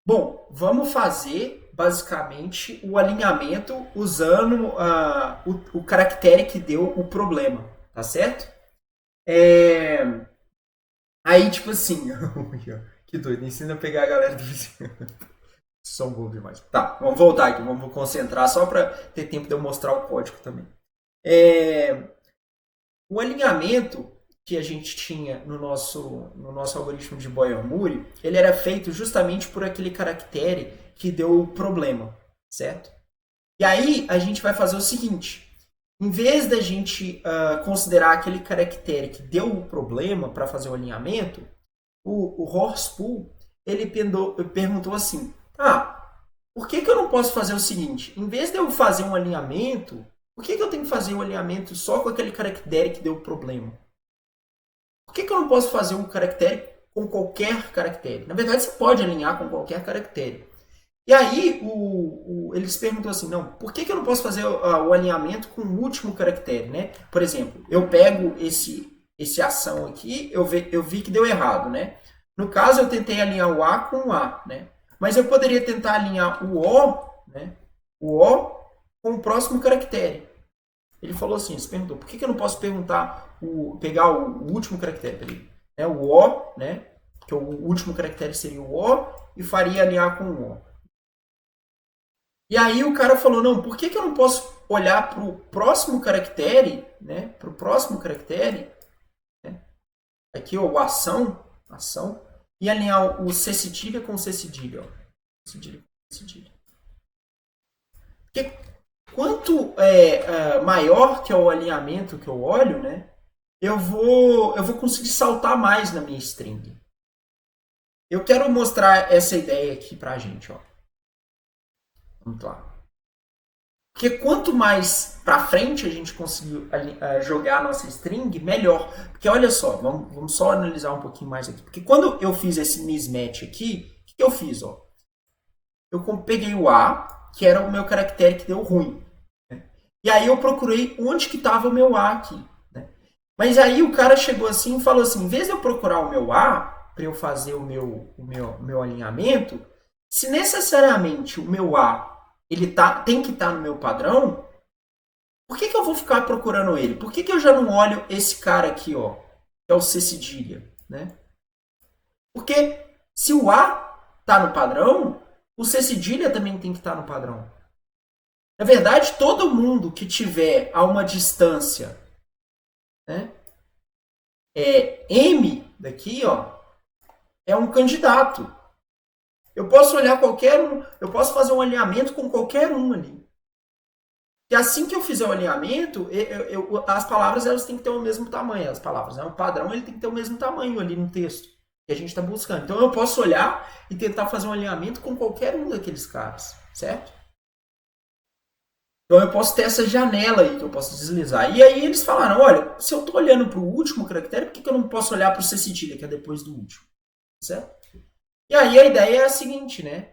[SPEAKER 1] bom, vamos fazer basicamente o alinhamento usando o caractere que deu o problema, tá certo? Aí, tipo assim, que doido, ensina a pegar a galera do vizinho. São bom demais. Tá, vamos voltar aqui, vamos concentrar só para ter tempo de eu mostrar o código também. O alinhamento que a gente tinha no nosso algoritmo de Boyer-Muri, ele era feito justamente por aquele caractere que deu o problema, certo? E aí a gente vai fazer o seguinte, em vez da gente considerar aquele caractere que deu o problema para fazer o alinhamento, o Horspool, ele perguntou assim, por que eu não posso fazer o seguinte, em vez de eu fazer um alinhamento, por que eu tenho que fazer um alinhamento só com aquele caractere que deu o problema? Por que eu não posso fazer um caractere com qualquer caractere? Na verdade, você pode alinhar com qualquer caractere. E aí, eles perguntam assim, não, por que eu não posso fazer o alinhamento com o último caractere, né? Por exemplo, eu pego esse ação aqui, eu vi que deu errado, né? No caso, eu tentei alinhar o A com o A, né? Mas eu poderia tentar alinhar o O, né? O O com o próximo caractere. Ele falou assim, você perguntou, por que eu não posso pegar o último caractere? O O, né? Que o último caractere seria o O e faria alinhar com o O. E aí o cara falou, não, por que eu não posso olhar para o próximo caractere, né? Para o próximo caractere, né? Aqui o ação, e alinhar o C cedilha com C cedilha, ó. Cedilha com cedilha. Porque quanto maior que é o alinhamento que eu olho, né? Eu vou conseguir saltar mais na minha string. Eu quero mostrar essa ideia aqui pra gente, ó. Vamos lá. Porque quanto mais pra frente a gente conseguir jogar a nossa string, melhor. Porque olha só, vamos só analisar um pouquinho mais aqui. Porque quando eu fiz esse mismatch aqui, o que eu fiz? Ó? Eu peguei o A, que era o meu caractere que deu ruim. Né? E aí eu procurei onde que estava o meu A aqui. Né? Mas aí o cara chegou assim e falou assim, em vez de eu procurar o meu A, para eu fazer o meu alinhamento, se necessariamente o meu A ele tem que estar no meu padrão, por que eu vou ficar procurando ele? Por que eu já não olho esse cara aqui, ó, que é o C cedilha, né? Porque se o A está no padrão, o C cedilha também tem que estar no padrão. Na verdade, todo mundo que tiver a uma distância, né, M daqui, ó, é um candidato. Eu posso olhar qualquer um, eu posso fazer um alinhamento com qualquer um ali. E assim que eu fizer o alinhamento, as palavras elas têm que ter o mesmo tamanho. As palavras, né? O padrão ele tem que ter o mesmo tamanho ali no texto que a gente está buscando. Então eu posso olhar e tentar fazer um alinhamento com qualquer um daqueles caras, certo? Então eu posso ter essa janela aí que eu posso deslizar. E aí eles falaram, olha, se eu estou olhando para o último caractere, por que eu não posso olhar para o C cedilha, que é depois do último? Certo? E aí a ideia é a seguinte, né?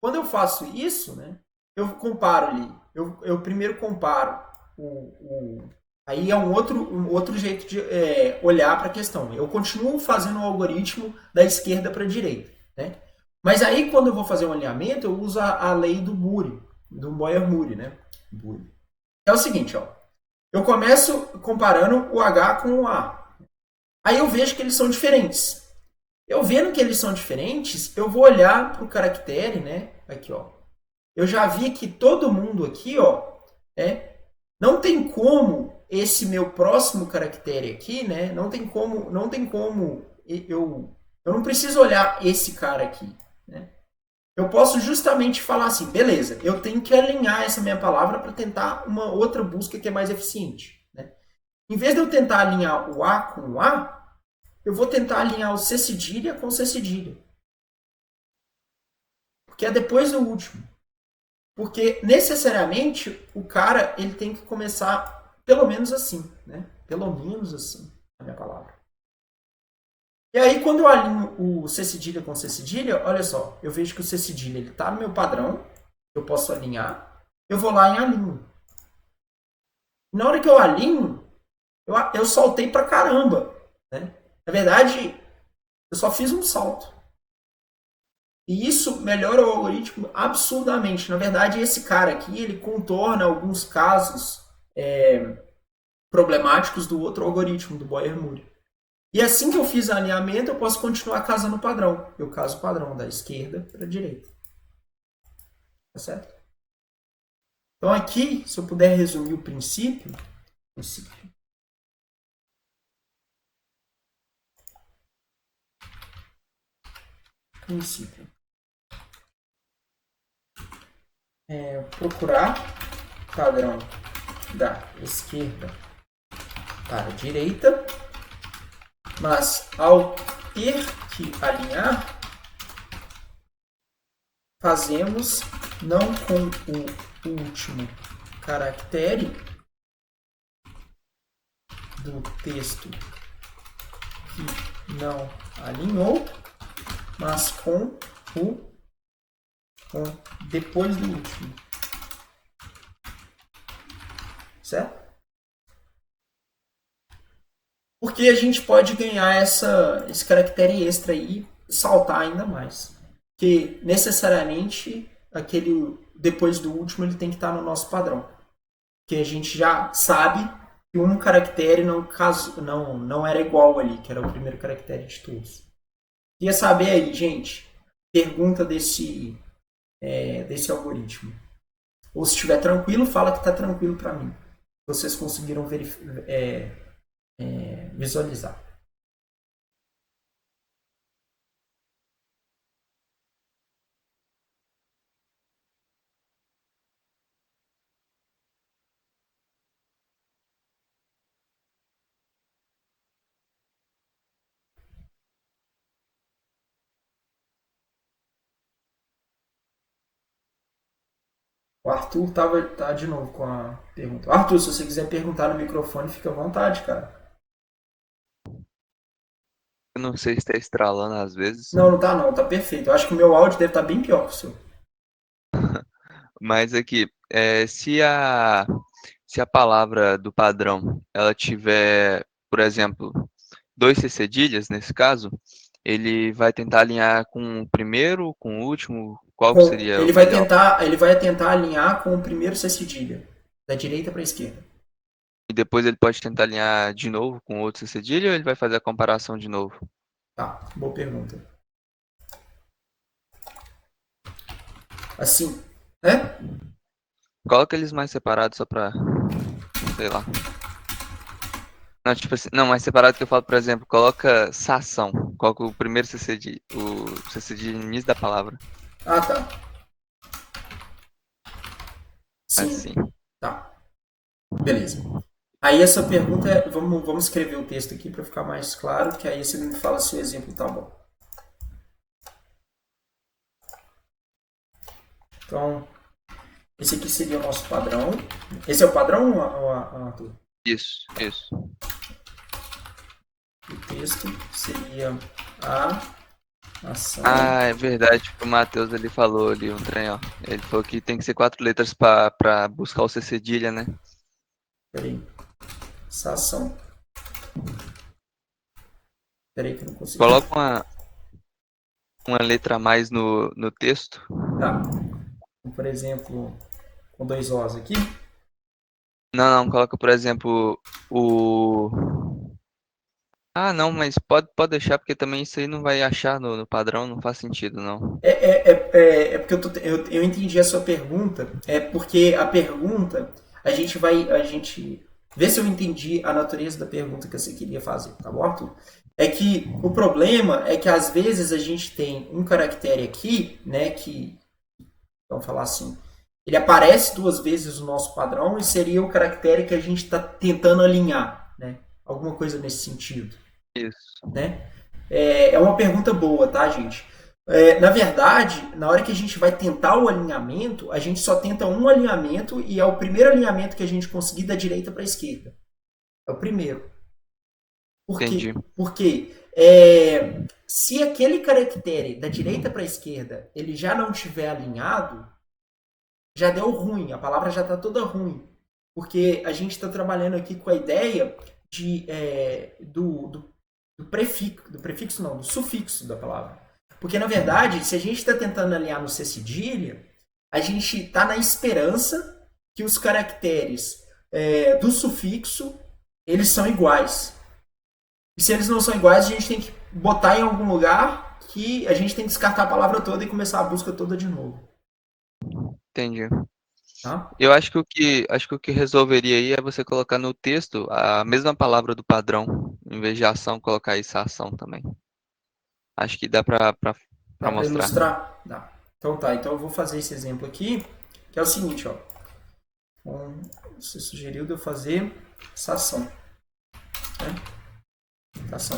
[SPEAKER 1] Quando eu faço isso, né? Eu comparo ali. Eu primeiro comparo aí é um outro jeito de olhar para a questão. Eu continuo fazendo o algoritmo da esquerda para a direita, né? Mas aí quando eu vou fazer um alinhamento, eu uso a lei do Moore, do Boyer-Moore, né? É o seguinte, ó. Eu começo comparando o H com o A. Aí eu vejo que eles são diferentes. Eu vendo que eles são diferentes, eu vou olhar para o caractere, né? Aqui, ó. Eu já vi que todo mundo aqui, ó, não tem como esse meu próximo caractere aqui, né? Não tem como eu não preciso olhar esse cara aqui, né? Eu posso justamente falar assim, beleza, eu tenho que alinhar essa minha palavra para tentar uma outra busca que é mais eficiente, né? Em vez de eu tentar alinhar o A com o A, eu vou tentar alinhar o C cedilha com o C cedilha. Porque é depois do último. Porque necessariamente o cara ele tem que começar pelo menos assim, né? Pelo menos assim, a minha palavra. E aí quando eu alinho o C cedilha com o C cedilha, olha só, eu vejo que o C cedilha ele tá no meu padrão, eu posso alinhar, eu vou lá e alinho. Na hora que eu alinho, eu saltei pra caramba, né? Na verdade, eu só fiz um salto. E isso melhora o algoritmo absurdamente. Na verdade, esse cara aqui, ele contorna alguns casos problemáticos do outro algoritmo, do Boyer-Moore. E assim que eu fiz o alinhamento, eu posso continuar casando o padrão. Eu caso o padrão da esquerda para a direita. Tá certo? Então aqui, se eu puder resumir o princípio. Procurar padrão da esquerda para a direita, mas ao ter que alinhar, fazemos não com o último caractere do texto que não alinhou, mas com depois do último. Certo? Porque a gente pode ganhar esse caractere extra aí e saltar ainda mais. Que necessariamente aquele depois do último ele tem que estar no nosso padrão. Que a gente já sabe que um caractere não era igual ali, que era o primeiro caractere de todos. Queria saber aí, gente, pergunta desse algoritmo. Ou se estiver tranquilo, fala que está tranquilo para mim. Vocês conseguiram visualizar. O Arthur tá de novo com a pergunta. Arthur, se você quiser perguntar no microfone, fica à vontade, cara.
[SPEAKER 2] Eu não sei se tá estralando às vezes.
[SPEAKER 1] Não tá não, tá perfeito. Eu acho que o meu áudio deve estar bem pior que o seu.
[SPEAKER 2] Mas aqui, se a palavra do padrão ela tiver, por exemplo, 2 cedilhas nesse caso, ele vai tentar alinhar com o primeiro, com o último, qual que seria o melhor?
[SPEAKER 1] Ele vai tentar alinhar com o primeiro C cedilha, da direita para a esquerda.
[SPEAKER 2] E depois ele pode tentar alinhar de novo com outro C cedilha ou ele vai fazer a comparação de novo?
[SPEAKER 1] Tá, boa pergunta. Assim, né?
[SPEAKER 2] Coloca eles mais separados só pra, sei lá. Não, tipo assim, não, mais separado que eu falo, por exemplo, coloca sação. Coloca o primeiro CCD, o CCD no início da palavra.
[SPEAKER 1] Ah, tá. Sim,
[SPEAKER 2] Assim.
[SPEAKER 1] tá. Beleza. Aí essa pergunta é, vamos escrever o texto aqui para ficar mais claro, que aí você me fala se o exemplo tá bom. Então, esse aqui seria o nosso padrão. Esse é o padrão, Arthur?
[SPEAKER 2] Isso.
[SPEAKER 1] O texto seria a ação.
[SPEAKER 2] Ah, é verdade que o Matheus ele falou ali um trem, ó. Ele falou que tem que ser 4 letras pra buscar o C cedilha, né?
[SPEAKER 1] Peraí. Essa ação. Peraí que eu não consigo.
[SPEAKER 2] Coloca uma letra a mais no texto.
[SPEAKER 1] Tá. Então, por exemplo, com 2 Os aqui.
[SPEAKER 2] Não, coloca, por exemplo, o. Ah, não, mas pode deixar, porque também isso aí não vai achar no padrão, não faz sentido, não.
[SPEAKER 1] É porque eu entendi a sua pergunta. É porque a pergunta, a gente vê se eu entendi a natureza da pergunta que você queria fazer, tá bom, Arthur? É que o problema é que às vezes a gente tem um caractere aqui, né, que, vamos falar assim, ele aparece 2 vezes no nosso padrão e seria o caractere que a gente está tentando alinhar, né? Alguma coisa nesse sentido,
[SPEAKER 2] Isso.
[SPEAKER 1] né? É uma pergunta boa, tá, gente? Na verdade, na hora que a gente vai tentar o alinhamento, a gente só tenta um alinhamento e é o primeiro alinhamento que a gente conseguir da direita para a esquerda. É o primeiro. Por quê?
[SPEAKER 2] Entendi.
[SPEAKER 1] Porque se aquele caractere da direita para a esquerda ele já não tiver alinhado, já deu ruim, a palavra já está toda ruim. Porque a gente está trabalhando aqui com a ideia do prefixo não, do sufixo da palavra. Porque, na verdade, se a gente está tentando alinhar no C cedilha, a gente está na esperança que os caracteres do sufixo eles são iguais. E se eles não são iguais, a gente tem que botar em algum lugar que a gente tem que descartar a palavra toda e começar a busca toda de novo.
[SPEAKER 2] Entendi.
[SPEAKER 1] Tá?
[SPEAKER 2] Eu acho que o que resolveria aí é você colocar no texto a mesma palavra do padrão, em vez de ação, colocar isso ação também. Acho que dá pra
[SPEAKER 1] Dá para
[SPEAKER 2] mostrar.
[SPEAKER 1] ilustrar? Dá. Então tá, então eu vou fazer esse exemplo aqui, que é o seguinte, ó. Você sugeriu de eu fazer essa ação. Né? Ação.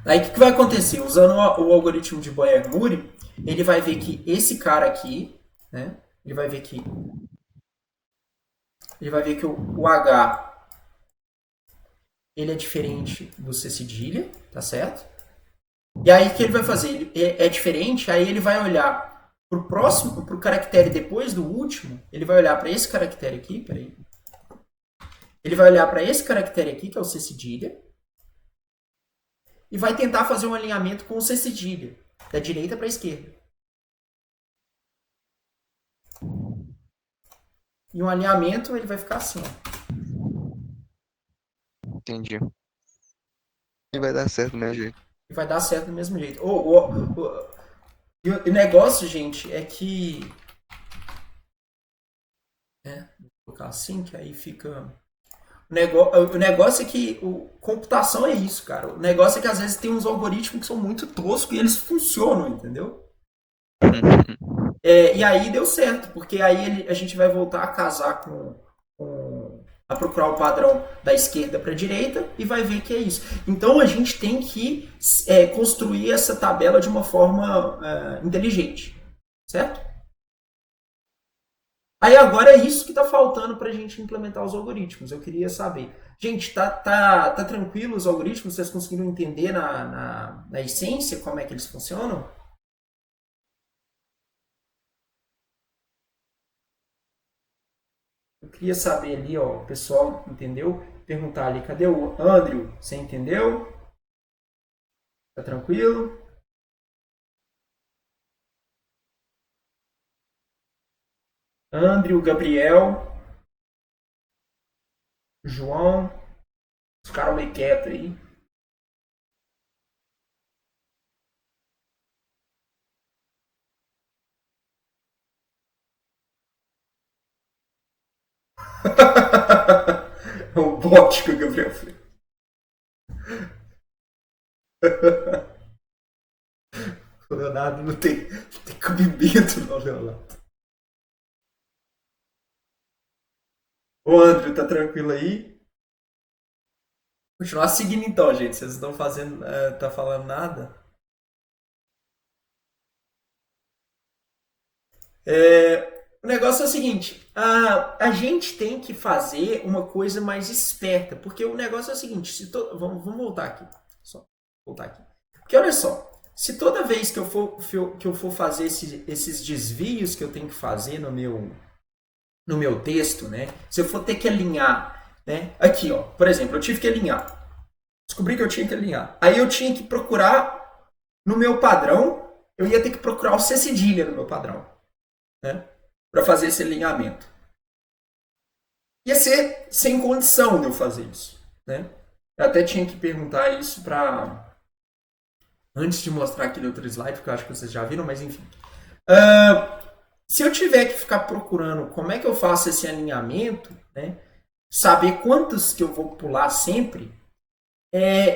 [SPEAKER 1] Aí o que vai acontecer? Usando o algoritmo de Boyer-Muri, ele vai ver que esse cara aqui, né? Ele vai ver que o H ele é diferente do C cedilha, tá certo? E aí o que ele vai fazer? Ele é diferente, aí ele vai olhar pro próximo, pro caractere depois do último, ele vai olhar para esse caractere aqui, peraí. Ele vai olhar para esse caractere aqui, que é o C cedilha, e vai tentar fazer um alinhamento com o C cedilha, da direita para a esquerda. E um alinhamento ele vai ficar assim, ó.
[SPEAKER 2] Entendi. E vai dar certo do mesmo jeito.
[SPEAKER 1] E vai dar certo do mesmo jeito. E o negócio, gente, é que vou colocar assim, que aí fica. O negócio é que computação é isso, cara. O negócio é que às vezes tem uns algoritmos que são muito toscos e eles funcionam, entendeu? E aí deu certo, porque aí a gente vai voltar a casar a procurar o padrão da esquerda para a direita e vai ver que é isso. Então a gente tem que construir essa tabela de uma forma inteligente, certo? Aí agora é isso que está faltando para a gente implementar os algoritmos. Eu queria saber. Gente, tá tranquilo os algoritmos? Vocês conseguiram entender na essência como é que eles funcionam? Eu queria saber ali, ó, o pessoal entendeu? Perguntar ali, cadê o Andrew? Você entendeu? Tá tranquilo? Andrew, Gabriel, João, ficaram meio quietos aí. É o bot que o Gabriel fez. O Leonardo não tem cabimento, não, Leonardo. Ô, Andrew, tá tranquilo aí? Continuar seguindo então, gente. Vocês não estão fazendo, tá falando nada. O negócio é o seguinte, a gente tem que fazer uma coisa mais esperta, porque o negócio é o seguinte, vamos voltar aqui, só voltar aqui. Porque olha só, se toda vez que eu for fazer esses desvios que eu tenho que fazer no meu texto, né, se eu for ter que alinhar, né, aqui, ó, por exemplo, eu tive que alinhar, descobri que eu tinha que alinhar, aí eu tinha que procurar no meu padrão, eu ia ter que procurar o C cedilha no meu padrão, né? Para fazer esse alinhamento. Ia ser sem condição de eu fazer isso, né? Eu até tinha que perguntar isso para antes de mostrar aquele outro slide, porque eu acho que vocês já viram, mas enfim. Se eu tiver que ficar procurando como é que eu faço esse alinhamento, né? Saber quantos que eu vou pular sempre,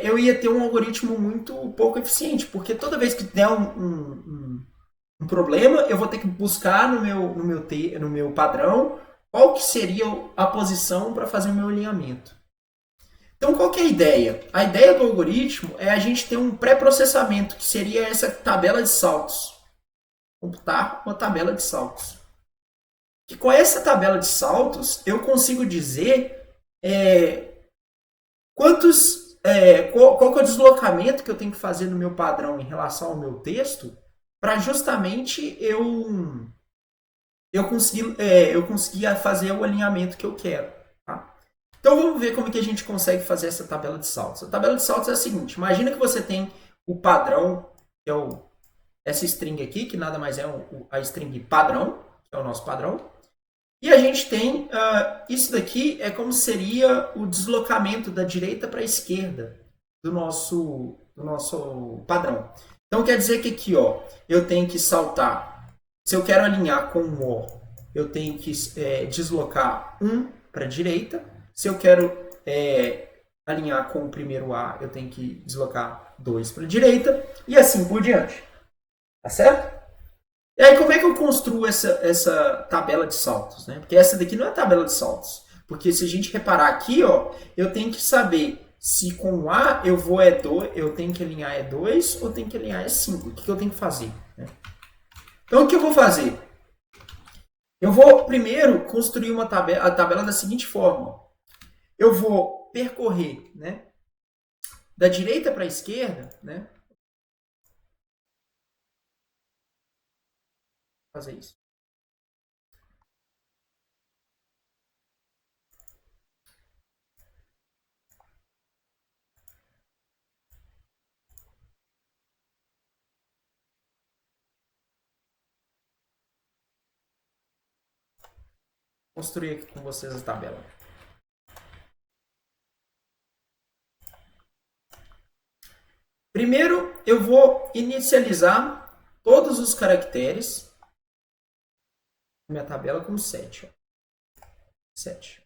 [SPEAKER 1] eu ia ter um algoritmo muito pouco eficiente, porque toda vez que der um problema, eu vou ter que buscar no meu padrão qual que seria a posição para fazer o meu alinhamento. Então, qual que é a ideia? A ideia do algoritmo é a gente ter um pré-processamento, que seria essa tabela de saltos. Computar uma tabela de saltos. E com essa tabela de saltos, eu consigo dizer qual que é o deslocamento que eu tenho que fazer no meu padrão em relação ao meu texto, para justamente eu conseguir fazer o alinhamento que eu quero. Tá? Então vamos ver como que a gente consegue fazer essa tabela de saltos. A tabela de saltos é a seguinte: imagina que você tem o padrão, que é essa string aqui, que nada mais é a string padrão, que é o nosso padrão. E a gente tem isso daqui é como seria o deslocamento da direita para a esquerda do nosso padrão. Então quer dizer que aqui, ó, eu tenho que saltar. Se eu quero alinhar com o O, eu tenho que deslocar 1 para a direita. Se eu quero alinhar com o primeiro A, eu tenho que deslocar 2 para a direita. E assim por diante. Tá certo? E aí como é que eu construo essa tabela de saltos? Né? Porque essa daqui não é a tabela de saltos. Porque se a gente reparar aqui, ó, eu tenho que saber se com o A eu tenho que alinhar 2 ou tenho que alinhar 5. O que eu tenho que fazer? Né? Então, o que eu vou fazer? Eu vou primeiro construir a tabela da seguinte forma. Eu vou percorrer, né, da direita para a esquerda, né? Vou fazer isso. Construir aqui com vocês a tabela. Primeiro, eu vou inicializar todos os caracteres da minha tabela com 7. 7.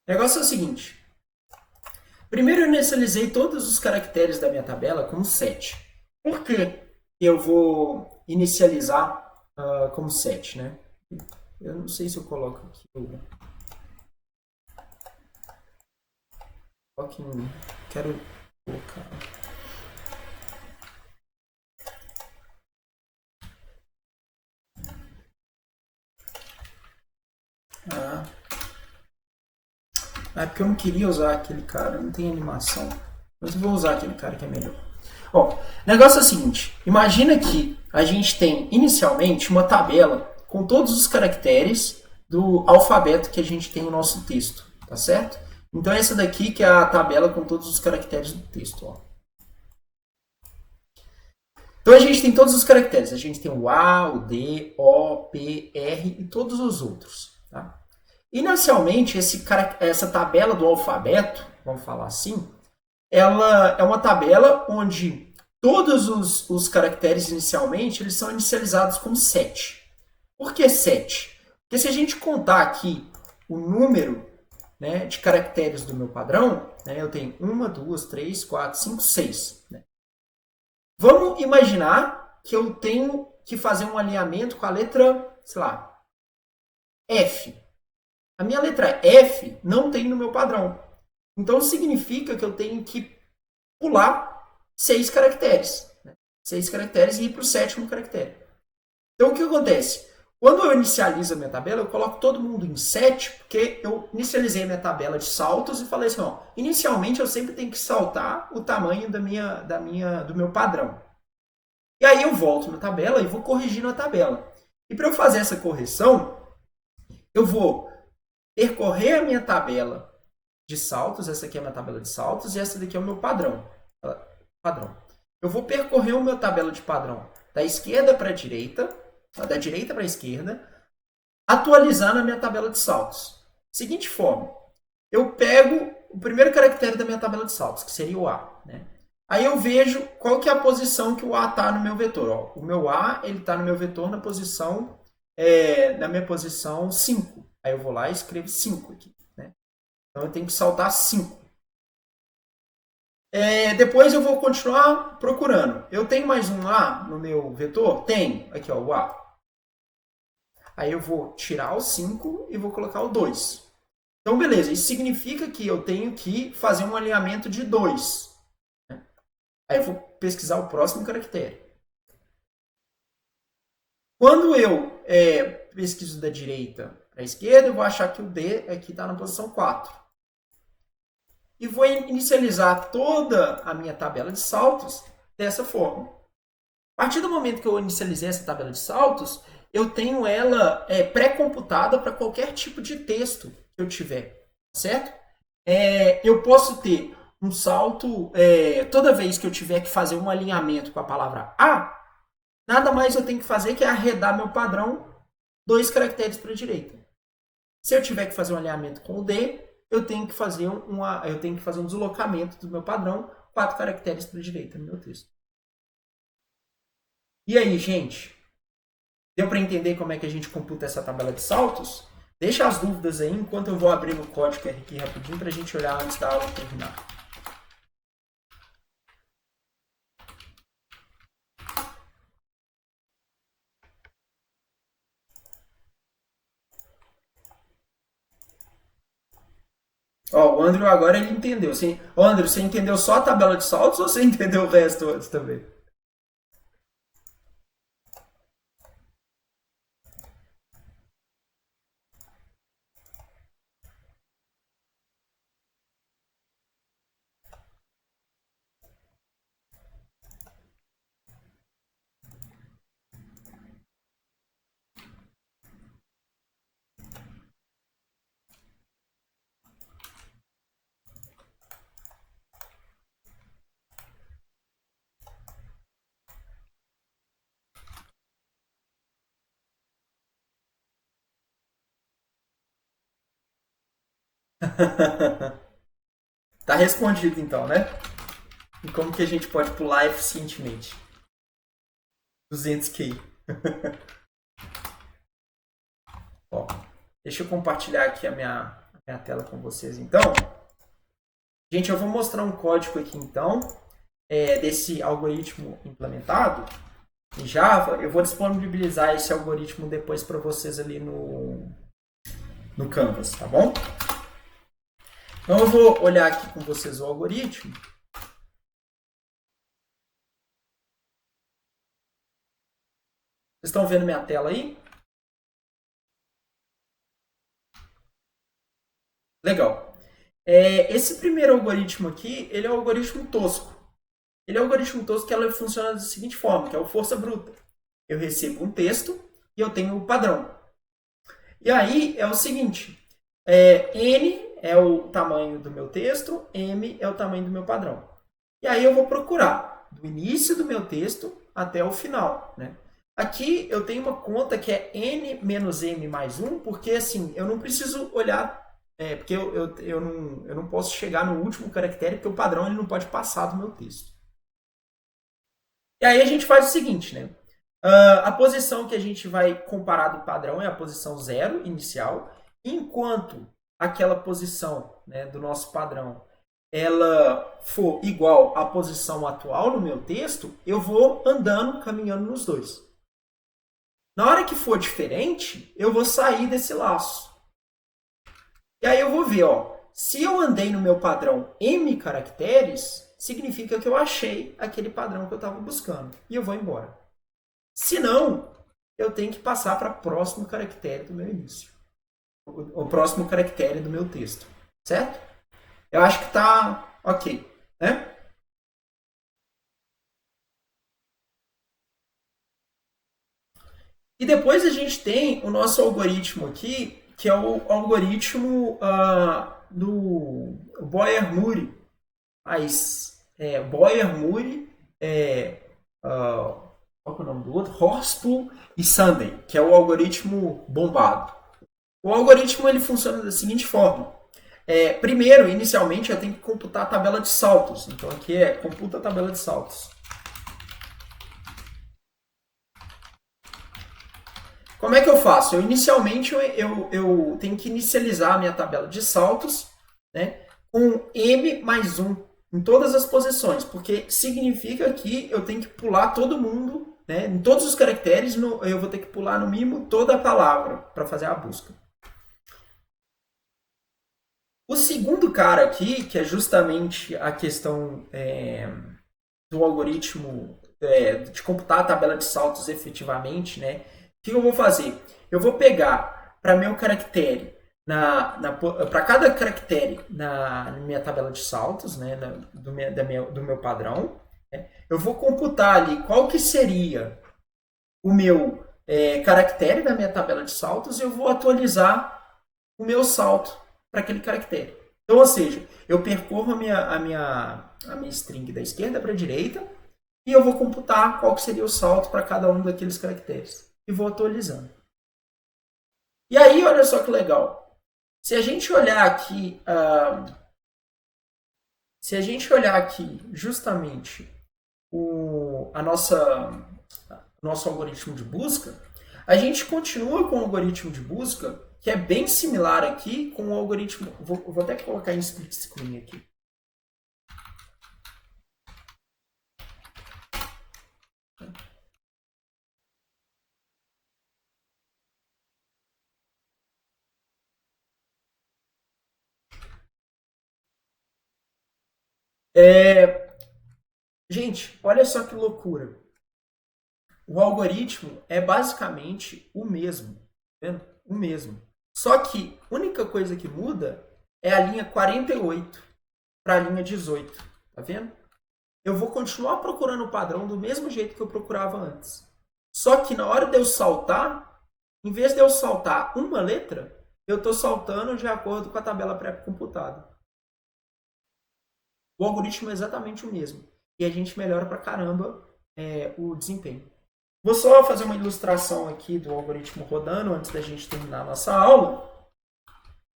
[SPEAKER 1] O negócio é o seguinte. Primeiro eu inicializei todos os caracteres da minha tabela como 7. Por que eu vou inicializar como 7, né? Eu não sei se eu coloco aqui. Quero colocar. É porque eu não queria usar aquele cara, não tem animação. Mas eu vou usar aquele cara que é melhor. Ó, o negócio é o seguinte: imagina que a gente tem inicialmente uma tabela com todos os caracteres do alfabeto que a gente tem no nosso texto, tá certo? Então essa daqui que é a tabela com todos os caracteres do texto, ó. Então a gente tem todos os caracteres, a gente tem o A, o D, O, P, R e todos os outros, tá? Inicialmente essa tabela do alfabeto, vamos falar assim, ela é uma tabela onde todos os caracteres inicialmente eles são inicializados como 7. Por que 7? Porque se a gente contar aqui o número, né, de caracteres do meu padrão, né, eu tenho 1, 2, 3, 4, 5, 6. Né? Vamos imaginar que eu tenho que fazer um alinhamento com a letra, sei lá, F. A minha letra F não tem no meu padrão. Então significa que eu tenho que pular 6 caracteres. Né? 6 caracteres e ir para o 7º caractere. Então o que acontece? Quando eu inicializo a minha tabela, eu coloco todo mundo em 7, porque eu inicializei a minha tabela de saltos e falei assim, ó, inicialmente eu sempre tenho que saltar o tamanho do meu padrão. E aí eu volto na tabela e vou corrigindo a tabela. E para eu fazer essa correção, eu vou percorrer a minha tabela de saltos, essa aqui é a minha tabela de saltos, e essa daqui é o meu padrão. Eu vou percorrer o meu tabela de padrão da esquerda para a direita, da direita para a esquerda, atualizando a minha tabela de saltos. Seguinte forma, eu pego o primeiro caractere da minha tabela de saltos, que seria o A. Né? Aí eu vejo qual que é a posição que o A está no meu vetor. Ó. O meu A está no meu vetor na minha posição 5. Aí eu vou lá e escrevo 5 aqui. Né? Então eu tenho que saltar 5. Depois eu vou continuar procurando. Eu tenho mais um A no meu vetor? Tenho. Aqui, ó, o A. Aí eu vou tirar o 5 e vou colocar o 2. Então, beleza. Isso significa que eu tenho que fazer um alinhamento de 2. Aí eu vou pesquisar o próximo caractere. Quando eu pesquiso da direita para a esquerda, eu vou achar que o D aqui está na posição 4. E vou inicializar toda a minha tabela de saltos dessa forma. A partir do momento que eu inicializei essa tabela de saltos, eu tenho ela pré-computada para qualquer tipo de texto que eu tiver, certo? Eu posso ter um salto, toda vez que eu tiver que fazer um alinhamento com a palavra A, nada mais eu tenho que fazer que arredar meu padrão 2 caracteres para a direita. Se eu tiver que fazer um alinhamento com o D, eu tenho que fazer um deslocamento do meu padrão 4 caracteres para a direita no meu texto. E aí, gente? Deu para entender como é que a gente computa essa tabela de saltos? Deixa as dúvidas aí enquanto eu vou abrir o código aqui rapidinho para a gente olhar antes da aula terminar. Ó, o Andrew agora ele entendeu. Andrew, você entendeu só a tabela de saltos ou você entendeu o resto antes também? Tá respondido então, né? E como que a gente pode pular eficientemente? 200k. Ó, deixa eu compartilhar aqui a minha tela com vocês então. Gente, eu vou mostrar um código aqui então, desse algoritmo implementado. em Java, eu vou disponibilizar esse algoritmo depois para vocês ali no Canvas, tá bom? Então eu vou olhar aqui com vocês o algoritmo. Vocês estão vendo minha tela aí? Legal. Esse primeiro algoritmo aqui, ele é um algoritmo tosco. Ele é um algoritmo tosco que ela funciona da seguinte forma, que é o força bruta. Eu recebo um texto e eu tenho o padrão. E aí é o seguinte, N é o tamanho do meu texto, M é o tamanho do meu padrão. E aí eu vou procurar do início do meu texto até o final, né? Aqui eu tenho uma conta que é N menos M mais 1, porque assim, eu não preciso olhar, porque eu não posso chegar no último caractere, porque o padrão ele não pode passar do meu texto. E aí a gente faz o seguinte, né? A posição que a gente vai comparar do padrão é a posição 0 inicial, enquanto aquela posição, né, do nosso padrão ela for igual à posição atual no meu texto, eu vou andando, caminhando nos dois. Na hora que for diferente, eu vou sair desse laço. E aí eu vou ver, ó, se eu andei no meu padrão M caracteres, significa que eu achei aquele padrão que eu estava buscando. E eu vou embora. Se não, eu tenho que passar para o próximo caractere do meu início. O próximo caractere do meu texto. Certo? Eu acho que está ok. Né? E depois a gente tem o nosso algoritmo aqui, que é o algoritmo do Boyer-Muri. Boyer-Muri qual é o nome do outro? Horspool e Sunday, que é o algoritmo bombado. O algoritmo ele funciona da seguinte forma. Primeiro, inicialmente, eu tenho que computar a tabela de saltos. Então, aqui computa a tabela de saltos. Como é que eu faço? Inicialmente, eu tenho que inicializar a minha tabela de saltos, né, com M mais 1 em todas as posições, porque significa que eu tenho que pular todo mundo, né, em todos os caracteres, eu vou ter que pular no mínimo toda a palavra para fazer a busca. O segundo cara aqui, que é justamente a questão do algoritmo de computar a tabela de saltos efetivamente, né? O que eu vou fazer? Eu vou pegar para meu caractere, para cada caractere na minha tabela de saltos, né, do meu padrão, né, eu vou computar ali qual que seria o meu caractere da minha tabela de saltos e eu vou atualizar o meu salto para aquele caractere. Então, ou seja, eu percorro a minha string da esquerda para a direita e eu vou computar qual que seria o salto para cada um daqueles caracteres. E vou atualizando. E aí, olha só que legal. Se a gente olhar aqui, justamente o nosso algoritmo de busca, a gente continua com o algoritmo de busca, que é bem similar aqui com o algoritmo... Vou até colocar em split screen aqui. Gente, olha só que loucura. O algoritmo é basicamente o mesmo. Tá vendo? O mesmo. Só que a única coisa que muda é a linha 48 para a linha 18. Tá vendo? Eu vou continuar procurando o padrão do mesmo jeito que eu procurava antes. Só que na hora de eu saltar, em vez de eu saltar uma letra, eu estou saltando de acordo com a tabela pré-computada. O algoritmo é exatamente o mesmo. E a gente melhora pra caramba o desempenho. Vou só fazer uma ilustração aqui do algoritmo rodando antes da gente terminar a nossa aula.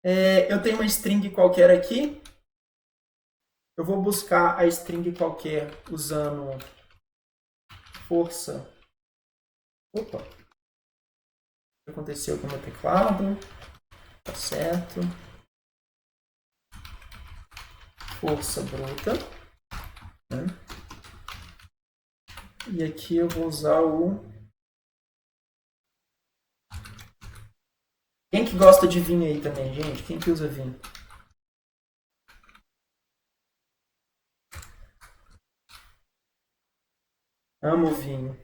[SPEAKER 1] Eu tenho uma string qualquer aqui. Eu vou buscar a string qualquer usando força. Opa! O que aconteceu com o meu teclado? Tá certo. Força bruta. Né? E aqui eu vou usar o... Quem que gosta de vinho aí também, gente? Quem que usa vinho? Amo vinho.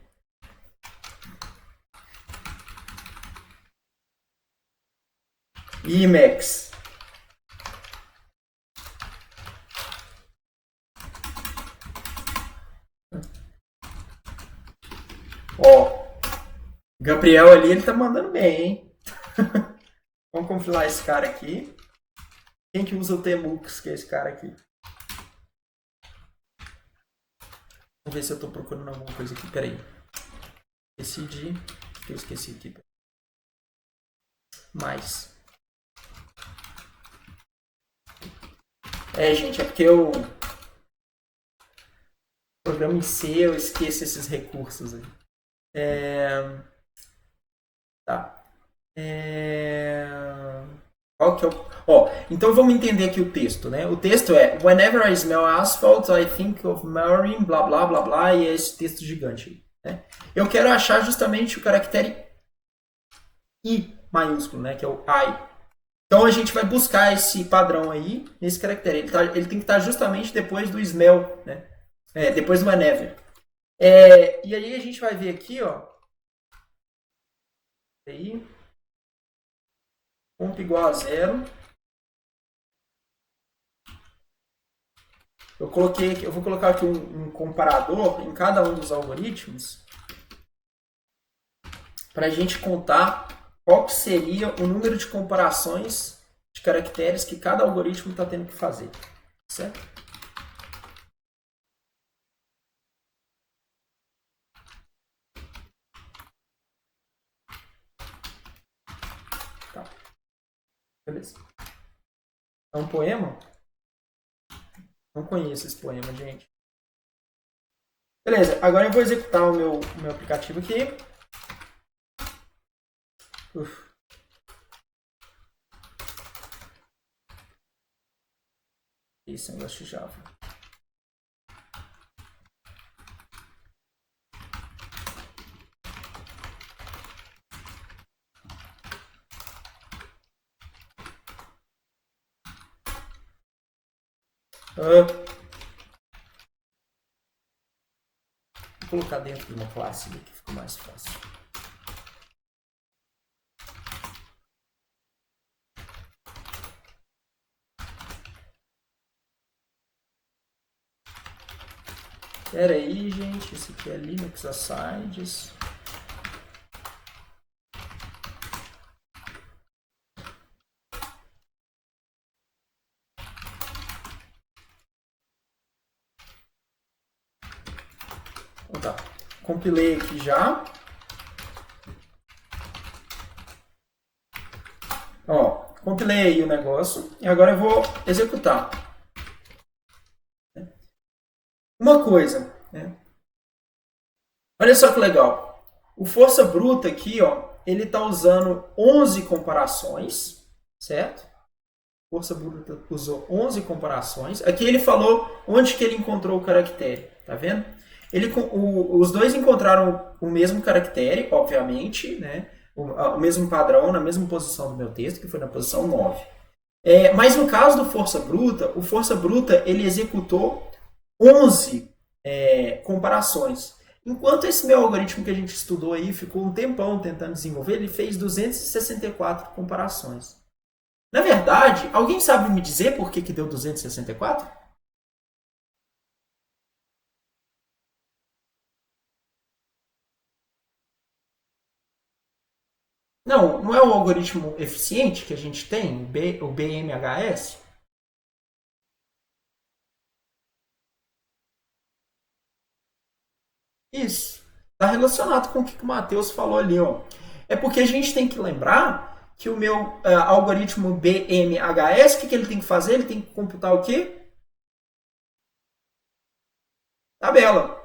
[SPEAKER 1] E Max. Ó, Gabriel ali, ele tá mandando bem, hein? Vamos compilar esse cara aqui. Quem que usa o Temux, que é esse cara aqui? Vamos ver se eu tô procurando alguma coisa aqui. Peraí. Esqueci de... O que eu esqueci aqui? Mais. Gente, é porque eu... Programa em C, eu esqueço esses recursos aí. Tá. Qual que é o... então vamos entender aqui o texto, né? O texto é Whenever I smell asphalt, I think of Maureen, blá blá blá blá, e é esse texto gigante aí, né? Eu quero achar justamente o caractere I maiúsculo, né? Que é o I. Então a gente vai buscar esse padrão aí, nesse caractere. Ele tem que estar justamente depois do smell, né? Depois do whenever. E aí a gente vai ver aqui, ó. Aí, comp igual a 0. Eu vou colocar aqui um comparador em cada um dos algoritmos para a gente contar qual que seria o número de comparações de caracteres que cada algoritmo está tendo que fazer, certo? Tá. Beleza. É um poema? Não conheço esse poema, gente. Beleza, agora eu vou executar o meu aplicativo aqui. Esse negócio de Java. Vou colocar dentro de uma classe que fica mais fácil. Pera aí, gente. Esse aqui é Linux Asides. Então tá. Compilei aqui já. Compilei aí o negócio. E agora eu vou executar. Uma coisa, né? Olha só que legal. O força bruta aqui, ó, ele está usando 11 comparações, certo? Força bruta usou 11 comparações. Aqui ele falou onde que ele encontrou o caractere, tá vendo? Os dois encontraram o mesmo caractere, obviamente, né? O mesmo padrão, na mesma posição do meu texto, que foi na posição 9. Mas no caso do força bruta, o força bruta ele executou 11 comparações. Enquanto esse meu algoritmo que a gente estudou aí ficou um tempão tentando desenvolver, ele fez 264 comparações. Na verdade, alguém sabe me dizer por que deu 264? Não é o algoritmo eficiente que a gente tem, o BMHS? Isso. Está relacionado com o que o Matheus falou ali, ó. É porque a gente tem que lembrar que o meu algoritmo BMHS, o que ele tem que fazer? Ele tem que computar o quê? Tabela.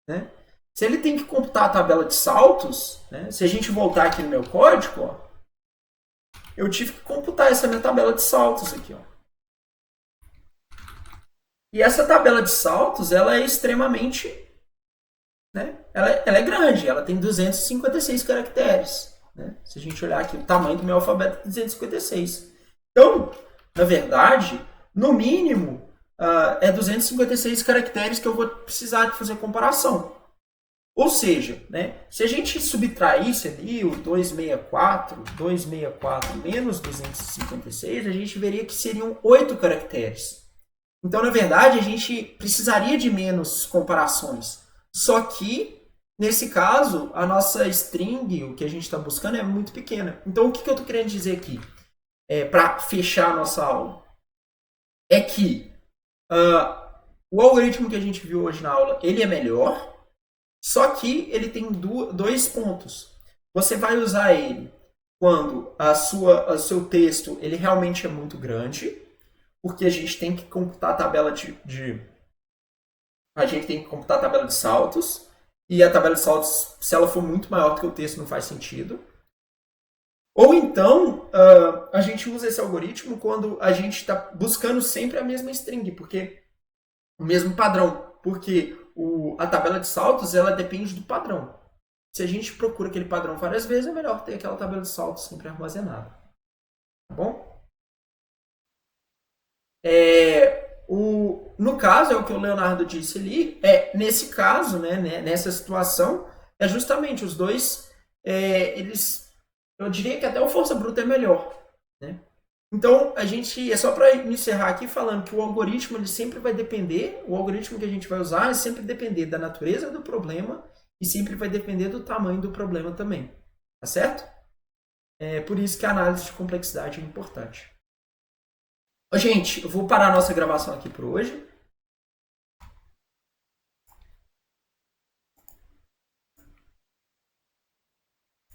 [SPEAKER 1] Né? Se ele tem que computar a tabela de saltos, né? Se a gente voltar aqui no meu código, ó, eu tive que computar essa minha tabela de saltos aqui. Ó. E essa tabela de saltos ela é extremamente né? Ela é grande, ela tem 256 caracteres. Né? Se a gente olhar aqui, o tamanho do meu alfabeto é 256. Então, na verdade, no mínimo, é 256 caracteres que eu vou precisar de fazer comparação. Ou seja, né, se a gente subtraísse ali o 264 menos 256, a gente veria que seriam 8 caracteres. Então, na verdade, a gente precisaria de menos comparações. Só que, nesse caso, a nossa string, o que a gente está buscando, é muito pequena. Então, o que eu estou querendo dizer aqui, para fechar a nossa aula, é que o algoritmo que a gente viu hoje na aula, ele é melhor, só que ele tem dois pontos. Você vai usar ele quando o seu texto ele realmente é muito grande, porque a gente tem que computar a tabela a gente tem que computar a tabela de saltos, e a tabela de saltos, se ela for muito maior do que o texto, não faz sentido. Ou então, a gente usa esse algoritmo quando a gente está buscando sempre a mesma string, porque o mesmo padrão, porque a tabela de saltos ela depende do padrão. Se a gente procura aquele padrão várias vezes, é melhor ter aquela tabela de saltos sempre armazenada. Tá bom? No caso, é o que o Leonardo disse ali, nesse caso, né, nessa situação, é justamente os dois, eu diria que até o força bruta é melhor. Né? Então, é só para encerrar aqui falando que o algoritmo ele sempre vai depender, o algoritmo que a gente vai usar é sempre depender da natureza do problema e sempre vai depender do tamanho do problema também. Tá certo? É por isso que a análise de complexidade é importante. Gente, eu vou parar a nossa gravação aqui por hoje.